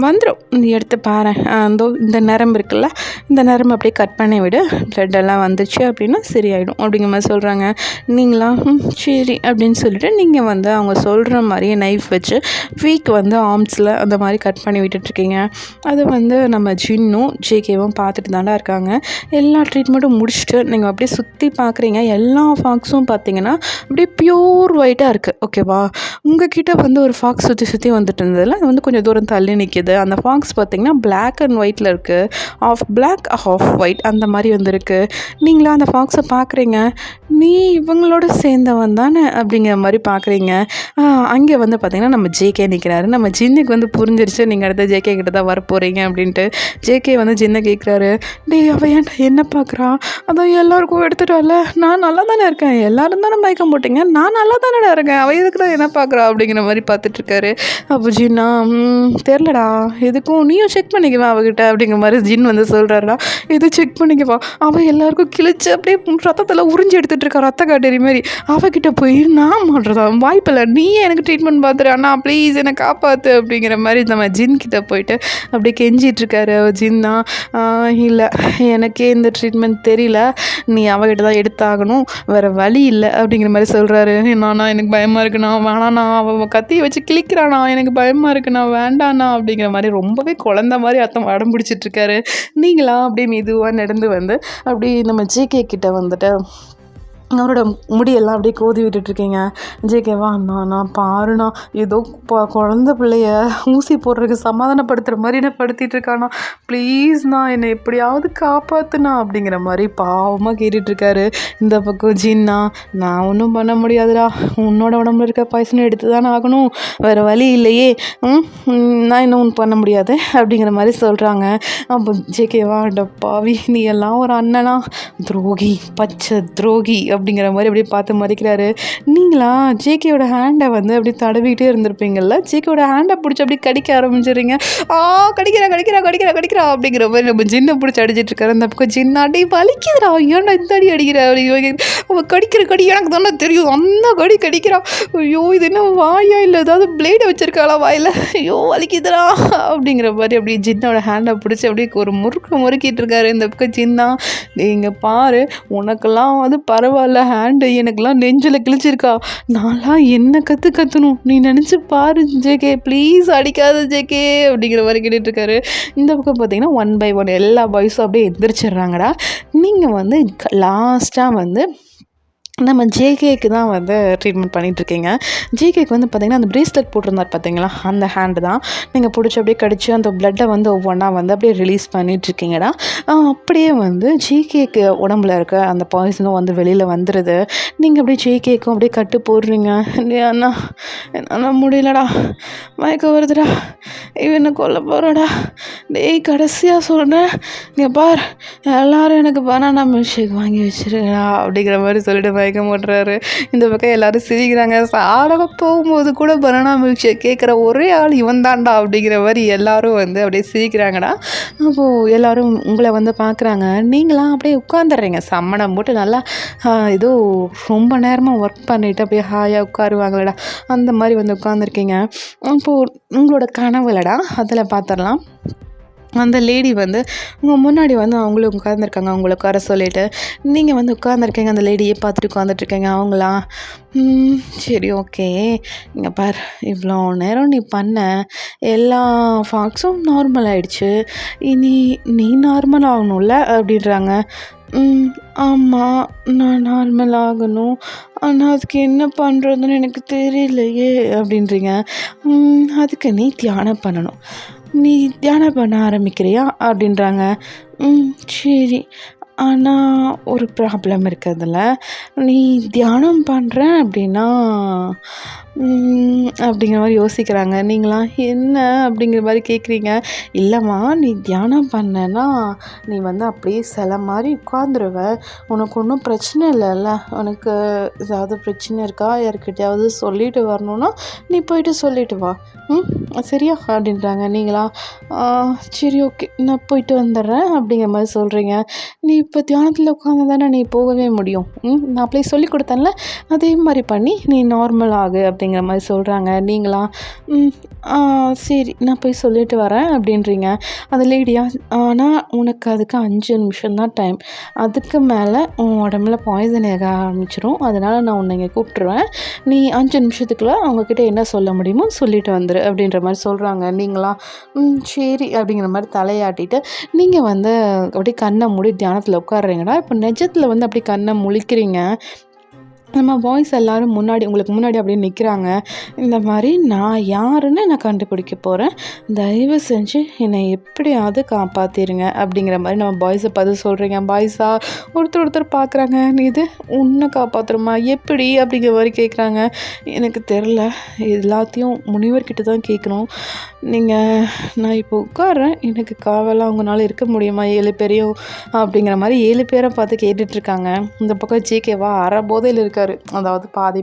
வந்துடும், நீ எடுத்து பாரேன், அந்தோ இந்த நரம்பு இருக்குல்ல, இந்த நரம்பு அப்படியே கட் பண்ணி விடு, ப்ளட்டெல்லாம் வந்துச்சு அப்படின்னா சரியாயிடும் அப்படிங்கிற மாதிரி சொல்கிறாங்க. நீங்களா சரி அப்படின்னு சொல்லிட்டு நீங்கள் வந்து அவங்க சொல்கிற மாதிரியே நைஃப் வச்சு வீக் வந்து ஆர்ம்ஸில் அந்த மாதிரி கட் பண்ணி விட்டுட்ருக்கீங்க. அது வந்து நம்ம ஜின்னும் ஜேகேவும் பார்த்துட்டு தாண்டா இருக்காங்க. எல்லா ட்ரீட்மெண்ட்டும் முடிச்சுட்டு நீங்கள் அப்படியே சுற்றி பார்க்குறீங்க. எல்லா ஃபாக்ஸும் பார்த்தீங்கன்னா அப்படியே ப்யூர் ஒயிட்டாக இருக்குது. ஓகேவா? உங்ககிட்ட வந்து ஒரு ஃபாக்ஸ் சுற்றி வந்துட்டு இருந்ததில் அது வந்து கொஞ்சம் தூரம் தள்ளி நிற்கிது. அந்த ஃபாக்ஸ் பார்த்திங்கன்னா பிளாக் அண்ட் ஒயிட்டில் இருக்குது, ஆஃப் பிளாக் ஆஃப் ஒயிட் அந்த மாதிரி வந்துருக்கு. நீங்களா அந்த ஃபாக்ஸை பார்க்குறீங்க. நீ இவங்களோட சேர்ந்தவன் தானே அப்படிங்கிற மாதிரி பார்க்குறீங்க. அங்கே வந்து பார்த்திங்கன்னா நம்ம ஜேகே நிற்கிறாரு. நம்ம ஜின்னுக்கு வந்து புரிஞ்சிருச்சு நீங்கள் அடுத்த ஜேகே கிட்ட தான் வரப்போகிறீங்க அப்படின்ட்டு. ஜேகே வந்து ஜின்னை கேட்குறாரு, டேய் அவள் ஏன்டா என்ன பார்க்குறா? அதான் எல்லாருக்கும் எடுத்துகிட்டு வரல, நான் நல்லா தானே இருக்கேன், எல்லோரும் தானே மயக்கம் போட்டிங்க, நான் நல்லா தானேடா இருக்கேன், அவள் எதுக்கு தான் என்ன பார்க்குறா அப்படிங்கிற மாதிரி பார்த்துட்ருக்காரு. அப்போ ஜின்னா, தெரிலடா, எதுக்கும் நீயும் செக் பண்ணிக்குவா அவகிட்ட அப்படிங்கிற மாதிரி ஜின் வந்து சொல்கிறாருடா. எது செக் பண்ணிக்குவா? அவள் எல்லாருக்கும் கிழிச்சு அப்படியே ரத்தத்தில் உறிஞ்சி எடுத்துகிட்டு இருக்கா, ரத்த காட்டேரி மாதிரி. அவகிட்ட போய் நான் பண்ணுறதா? வாய்ப்பில்லை, நீயே எனக்கு ட்ரீட்மெண்ட் பார்த்துரு அண்ணா, ப்ளீஸ் என்னை காப்பாற்று அப்படிங்கிற மாதிரி நம்ம ஜின் கிட்டே போயிட்டு அப்படியே கெஞ்சிட்ருக்காரு. ஜின்னா, இல்லை எனக்கே இந்த ட்ரீட்மெண்ட் தெரியல, நீ அவகிட்ட தான் எடுத்தாகணும், வேறு வழி இல்லை அப்படிங்கிற மாதிரி சொல்கிறாரு. நானா எனக்கு பயமாக இருக்குண்ணா, வேணாண்ணா, அவள் கத்தியை வச்சு கிழிக்கிறானா, எனக்கு பயமாக இருக்குண்ணா, வேண்டாண்ணா அப்படிங்கிற மாதிரி ரொம்பவே குழந்த மாதிரி அடம் பிடிச்சிட்ருக்காரு. நீங்களா அப்படியே மெதுவாக நடந்து வந்து அப்படியே நம்ம ஜேகே கிட்ட வந்துட்டு அவரோட முடியெல்லாம் அப்படியே கோதி விட்டுட்ருக்கீங்க. ஜேகேவா, நான் பாருண்ணா, ஏதோ குழந்த பிள்ளைய ஊசி போடுறதுக்கு சமாதானப்படுத்துகிற மாதிரி என்ன படுத்திட்டு இருக்கானா, ப்ளீஸ்ண்ணா என்னை எப்படியாவது காப்பாற்றுண்ணா அப்படிங்கிற மாதிரி பாவமாக கேட்டுட்ருக்காரு. இந்த பக்கம் ஜின்னா, நான் ஒன்றும் பண்ண முடியாதுடா, உன்னோட உடம்புல இருக்க பாய்சனை எடுத்து தானே ஆகணும், வேறு வழி இல்லையே, நான் இன்னும் ஒன்றும் பண்ண முடியாது அப்படிங்கிற மாதிரி சொல்கிறாங்க. அப்போ ஜேகேவா, பாவி நீ எல்லாம் ஒரு அண்ணனா, துரோகி, பச்சை துரோகி அப்படிங்கிற மாதிரி அப்படியே பார்த்து மதிக்கிறாரு. நீங்களா ஜேகேயோட ஹேண்டை வந்து அப்படியே தடவிக்கிட்டே இருந்திருப்பீங்கள்ல, ஜேகேயோட ஹேண்டை பிடிச்சி அப்படியே கடிக்க ஆரம்பிச்சிடுறீங்க. கடிக்கிறா அப்படிங்கிற மாதிரி நம்ம ஜின்னை பிடிச்சி அடிச்சிட்ருக்காரு. அந்த பக்கம் ஜின்னா, அடி வலிக்குதுடா, ஏன்டா இந்த அடி அடிக்கிற அப்படிங்கிற, அவள் கடிக்கிற கடி எனக்கு தானே தெரியும், அந்த கடி கடிக்கிறா, ஐயோ இது என்ன வாயா இல்லை ஏதாவது பிளேடை வச்சிருக்காளா வாயில், ஐயோ வலிக்குதுடா அப்படிங்கிற மாதிரி அப்படியே ஜின்னோட ஹேண்டை பிடிச்சி அப்படியே ஒரு முறுக்கிட்டு இருக்காரு. இந்த பக்கம் ஜின்னா, நீங்கள் பாரு, உனக்கெல்லாம் வந்து பரவாயில்ல, ஹேண்டு எனக்கெல்லாம் நெஞ்சில் கிழிச்சிருக்கா, நான்லாம் என்ன கற்றணும், நீ நினச்சி பாரு ஜேகே, ப்ளீஸ் அடிக்காத ஜேகே அப்படிங்கிற மாதிரி கேட்டுட்ருக்காரு. இந்த பக்கம் பார்த்தீங்கன்னா 1 by 1 எல்லா பாய்ஸும் அப்படியே எந்திரிச்சிடுறாங்கடா. நீங்கள் வந்து லாஸ்ட்டாக வந்து நம்ம ஜேகேக்கு தான் வந்து ட்ரீட்மெண்ட் பண்ணிகிட்ருக்கீங்க. ஜேகேக்கு வந்து பார்த்திங்கன்னா அந்த ப்ரேஸ்லெட் போட்டிருந்தார் பார்த்தீங்களா, அந்த ஹேண்டு தான் நீங்கள் பிடிச்சி அப்படியே கடிச்சு அந்த ப்ளட்டை வந்து ஒவ்வொன்றா வந்து அப்படியே ரிலீஸ் பண்ணிகிட்ருக்கீங்கடா. அப்படியே வந்து ஜேகேக்கு உடம்புல இருக்க அந்த பாய்சனும் வந்து வெளியில் வந்துடுது. நீங்கள் அப்படியே ஜேகேக்கும் அப்படியே கட்டு போடுறீங்க. அண்ணா என்னால் முடியலடா, மயக்கம் வருதுடா, இவனை கொல்ல போகிறடா, டேய் கடைசியாக சொல்கிறேன், இங்கே பார் எல்லோரும் எனக்கு பனானா மில்க் ஷேக் வாங்கி வச்சுருக்கா அப்படிங்கிற மாதிரி சொல்லிட்டு மயக்கம் போட்டுறாரு. இந்த பக்கம் எல்லோரும் சிரிக்கிறாங்க. சாடக போகும்போது கூட பனானா மில்க் ஷேக் கேட்குற ஒரே ஆள் இவன் தான்டா அப்படிங்கிற மாதிரி எல்லோரும் வந்து அப்படியே சிரிக்கிறாங்கடா. அப்போது எல்லோரும் உங்களை வந்து பார்க்குறாங்க. நீங்களாம் அப்படியே உட்காந்துடுறீங்க, சம்மணம் போட்டு நல்லா ஏதோ ரொம்ப நேரமாக ஒர்க் பண்ணிவிட்டு அப்படியே ஹாயாக உட்காருவாங்களடா, அந்த மாதிரி வந்து உட்காந்துருக்கீங்க. அப்போது உங்களோட கனவுலடா அதில் பார்த்துடலாம். அந்த லேடி வந்து உங்கள் முன்னாடி வந்து அவங்களும் உட்காந்துருக்காங்க, அவங்கள உட்கார சொல்லிவிட்டு நீங்கள் வந்து உட்காந்துருக்கீங்க. அந்த லேடியை பார்த்துட்டு உட்காந்துட்ருக்கீங்க. அவங்களாம் சரி ஓகே, இங்கே பார், இவ்வளோ நேரம் நீ பண்ண எல்லா ஃபாக்ஸும் நார்மல் ஆகிடுச்சு, இனி நீ நார்மல் ஆகணும்ல அப்படின்றாங்க. ஆமாம், நான் நார்மல் ஆகணும், ஆனால் அதுக்கு என்ன பண்ணுறதுன்னு எனக்கு தெரியலையே அப்படின்றீங்க. அதுக்கு நீ தியானம் பண்ணணும், நீ தியானம் பண்ண ஆரம்பிக்கிறியா அப்படின்றாங்க. சரி, ஆனா, ஒரு ப்ராப்ளம் இருக்கு அதுல. நீ தியானம் பண்றேன் அப்படின்னா, அப்படிங்கிற மாரி யோசிக்கிறாங்க. நீங்கலாம் என்ன அப்படிங்கிற மாரி கேட்குறீங்க. இல்லம்மா, நீ தியானம் பண்ணேன்னா, நீ வந்து அப்படியே சிலை மாரி உட்காந்துருவ. உனக்கு ஒண்ணும் பிரச்சனை இல்லைல்ல. உனக்கு ஏதாவது பிரச்சனை இருக்கா? யார்கிட்டயாவது சொல்லிட்டு வரணும்னா, நீ போயிட்டு சொல்லிட்டு வா. ம். சரியா? அப்படின்றாங்க. நீங்களா, ஆ சரி ஓகே. நான் போயிட்டு வந்துடுறேன் அப்படிங்கிற மாரி சொல்றீங்க. நீ இப்போ தியானத்தில் உட்காந்து தானே நீ போகவே முடியும். நான் அப்படியே சொல்லிக் கொடுத்தேன்ல, அதே மாதிரி பண்ணி நீ நார்மல் ஆகு அப்படிங்கிற மாதிரி சொல்கிறாங்க. நீங்களா, ம் ஆ சரி நான் போய் சொல்லிட்டு வரேன் அப்படின்றீங்க. அந்த லேடியா, ஆனால் உனக்கு அதுக்கு 5 நிமிஷம் தான் டைம். அதுக்கு மேலே உன் உடம்புல பாய்சன் ஆக ஆரம்பிச்சிரும். அதனால் நான் உன்னை இங்கே கூப்பிட்ருவேன். நீ 5 நிமிஷத்துக்குள்ளே அவங்கக்கிட்ட என்ன சொல்ல முடியுமோ சொல்லிட்டு வந்துரு அப்படின்ற மாதிரி சொல்கிறாங்க. நீங்களா, சரி அப்படிங்கிற மாதிரி தலையாட்டிட்டு நீங்கள் வந்து அப்படியே கண்ணை மூடி தியானத்தில் உட்காடுறீங்கன்னா, இப்போ நிஜத்தில் வந்து அப்படியே கண்ணை முழிக்கிறீங்க. நம்ம பாய்ஸ் எல்லோரும் உங்களுக்கு முன்னாடி அப்படியே நிற்கிறாங்க. இந்த மாதிரி நான் யாருன்னு நான் கண்டுபிடிக்க போகிறேன். தயவு செஞ்சு என்னை எப்படியாவது காப்பாற்றிருங்க அப்படிங்கிற மாதிரி நம்ம பாய்ஸை பார்த்து சொல்கிறீங்க. பாய்ஸா ஒருத்தர் பார்க்குறாங்க. நீ இது உன்னை காப்பாற்றுறமா எப்படி அப்படிங்கிற மாதிரி கேட்குறாங்க. எனக்கு தெரில, எல்லாத்தையும் முனிவர்கிட்ட தான் கேட்கணும். நான் இப்போ உட்கார்றேன், எனக்கு காவலாக அவங்களால இருக்க முடியுமா 7 பேரையும் அப்படிங்கிற மாதிரி 7 பேரை பார்த்து கேட்டுட்ருக்காங்க. இந்த பக்கம் ஜேகேவா அரை போதையில் இருக்கார். அதாவது பாதி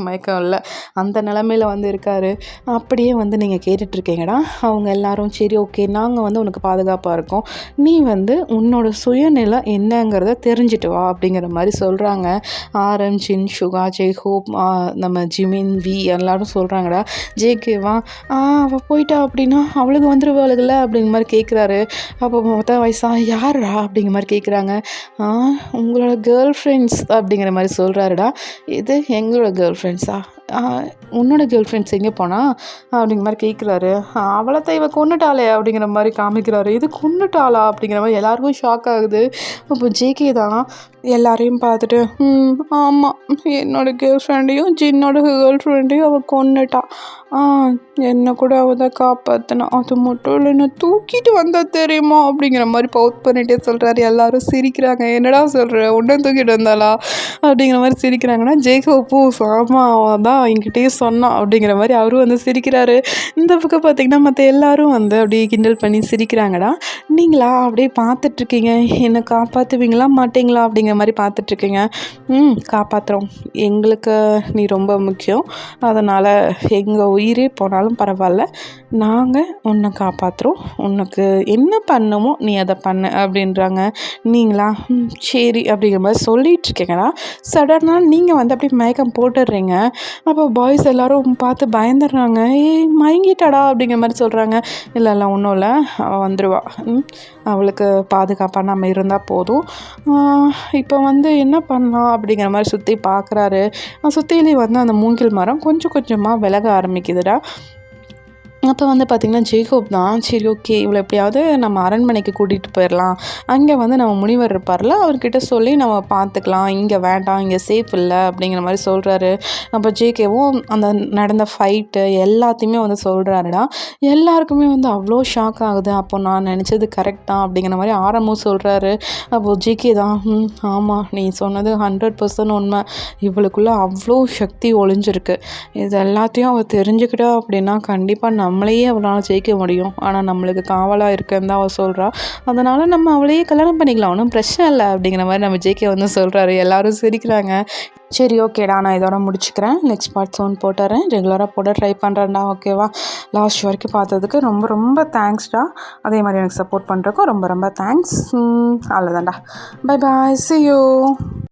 மயக்கம் இல்லை, அந்த நிலமையில வந்து இருக்கார். அப்படியே வந்து நீங்கள் கேட்டுட்ருக்கீங்கடா. அவங்க எல்லாரும் சரி ஓகே, நாங்கள் வந்து உனக்கு பாதுகாப்பாக இருக்கோம், நீ வந்து உன்னோட சுயநிலை என்னங்கிறத தெரிஞ்சுட்டு வா அப்படிங்கிற மாதிரி சொல்கிறாங்க. ஆரம், ஜின், சுகா, ஜெய்ஹோப், நம்ம ஜிமின், வி எல்லாரும் சொல்கிறாங்கடா. ஜேகேவா, அவள் போயிட்டா அப்படின்னா அவளுக்கு வந்துருவாளுகள்ல அப்படிங்கிற மாதிரி கேட்குறாரு. அப்போ மொத்த வயசா யாரா அப்படிங்கிற மாதிரி கேட்குறாங்க. உங்களோட கேர்ள் ஃப்ரெண்ட்ஸ் அப்படிங்கிற மாதிரி சொல்கிறாருடா. இது எங்களோட கேர்ள் ஃப்ரெண்ட்ஸா? உன்னோட கேர்ள் ஃப்ரெண்ட்ஸ் எங்கே போனா அப்படிங்கிற மாதிரி கேட்குறாரு. அவளை இவ கொன்னுட்டாளே அப்படிங்கிற மாதிரி காமிக்கிறாரு. இது கொன்னுட்டாளா அப்படிங்கிற மாதிரி எல்லாருக்கும் ஷாக் ஆகுது. அப்போ ஜேகே தான் எல்லாரையும் பார்த்துட்டு, ஆமாம், என்னோட கேர்ள் ஃப்ரெண்டையும் ஜின்னோட கேர்ள் ஃப்ரெண்டையும் அவள் கொன்னுட்டா. என்னை கூட அவள் தான் காப்பாற்றினா. அது மட்டும் இல்லை, என்னை தூக்கிட்டு வந்தா தெரியுமா அப்படிங்கிற மாதிரி பவுட் பண்ணிகிட்டே சொல்கிறாரு. எல்லாரும் சிரிக்கிறாங்க. என்னடா சொல்கிற, உன்னை தூக்கிட்டு வந்தாளா அப்படிங்கிற மாதிரி சிரிக்கிறாங்கன்னா, ஜெய்ஹோப்பு ஆமாம் அவன் தான் என்கிட்டயே சொன்னான் அப்படிங்கிற மாதிரி அவரும் வந்து சிரிக்கிறாரு. இந்த பக்கம் பார்த்திங்கன்னா மற்ற எல்லாரும் வந்து அப்படியே கிண்டல் பண்ணி சிரிக்கிறாங்கடா. நீங்களா அப்படியே பார்த்துட்ருக்கீங்க. என்னை காப்பாற்றுவீங்களா மாட்டிங்களா அப்படிங்கிற மாதிரி பார்த்துட்ருக்கீங்க. காப்பாற்றுறோம், எங்களுக்கு நீ ரொம்ப முக்கியம், அதனால் எங்கள் உயிரே போனாலும் பரவாயில்ல, நாங்கள் உன்னை காப்பாற்றுறோம், உனக்கு என்ன பண்ணமோ நீ அதை பண்ணு அப்படின்றாங்க. நீங்களா, சரி அப்படிங்கிற மாதிரி சொல்லிகிட்ருக்கீங்களா. சடனாக நீங்கள் வந்து அப்படியே மயக்கம் போட்டுடுறீங்க. அப்போ பாய்ஸ் எல்லோரும் பார்த்து பயந்துடுறாங்க. மயங்கிட்டாடா அப்படிங்கிற மாதிரி சொல்கிறாங்க. இல்லை ஒன்றும் இல்லை, அவள் வந்துடுவா, அவளுக்கு பாதுகாப்பாக நம்ம இருந்தால் போதும். இப்போ வந்து என்ன பண்ணலாம் அப்படிங்கிற மாதிரி சுற்றி பார்க்குறாரு. சுற்றிலையும் வந்து அந்த மூங்கில் மரம் கொஞ்சம் கொஞ்சமாக விலக ஆரம்பிக்குதுடா. அப்போ வந்து பார்த்திங்கன்னா ஜெய்ஹோப் தான், சரி ஓகே இவ்வளோ எப்படியாவது நம்ம அரண்மனைக்கு கூட்டிகிட்டு போயிடலாம், அங்கே வந்து நம்ம முனிவர் இருப்பார்ல, அவர்கிட்ட சொல்லி நம்ம பார்த்துக்கலாம், இங்கே வேண்டாம், இங்கே சேஃப் இல்லை அப்படிங்கிற மாதிரி சொல்கிறாரு. அப்போ ஜேகேவும் அந்த நடந்த ஃபைட்டு எல்லாத்தையுமே வந்து சொல்கிறாருடா. எல்லாருக்குமே வந்து அவ்வளோ ஷாக் ஆகுது. அப்போ நான் நினச்சது கரெக்ட் தான் அப்படிங்கிற மாதிரி ஆரம்பம் சொல்கிறாரு. அப்போது ஜேகே தான், ஆமாம் நீ சொன்னது 100% உண்மை, இவளுக்குள்ளே அவ்வளோ சக்தி ஒளிஞ்சிருக்கு, இது எல்லாத்தையும் அவள் தெரிஞ்சுக்கிட்டா அப்படின்னா கண்டிப்பாக நம்மளையே அவளால் ஜெயிக்க முடியும். ஆனால் நம்மளுக்கு காவலாக இருக்குன்னு தான் அவள் சொல்கிறா. அதனால் நம்ம அவளையே கல்யாணம் பண்ணிக்கலாம், ஒன்றும் பிரச்சனை இல்லை அப்படிங்கிற மாதிரி நம்ம ஜேகே வந்து சொல்கிறாரு. எல்லோரும் சிரிக்கிறாங்க. சரி ஓகேடா, நான் இதோட முடிச்சுக்கிறேன். நெக்ஸ்ட் பார்ட் சோன் போட்டுறேன், ரெகுலராக போட ட்ரை பண்ணுறேன்டா. ஓகேவா? லாஸ்ட் வரைக்கும் பார்த்ததுக்கு ரொம்ப ரொம்ப தேங்க்ஸ்டா. அதே மாதிரி எனக்கு சப்போர்ட் பண்ணுறக்கும் ரொம்ப ரொம்ப தேங்க்ஸ். அவ்வளோதான்டா. Bye bye, see you.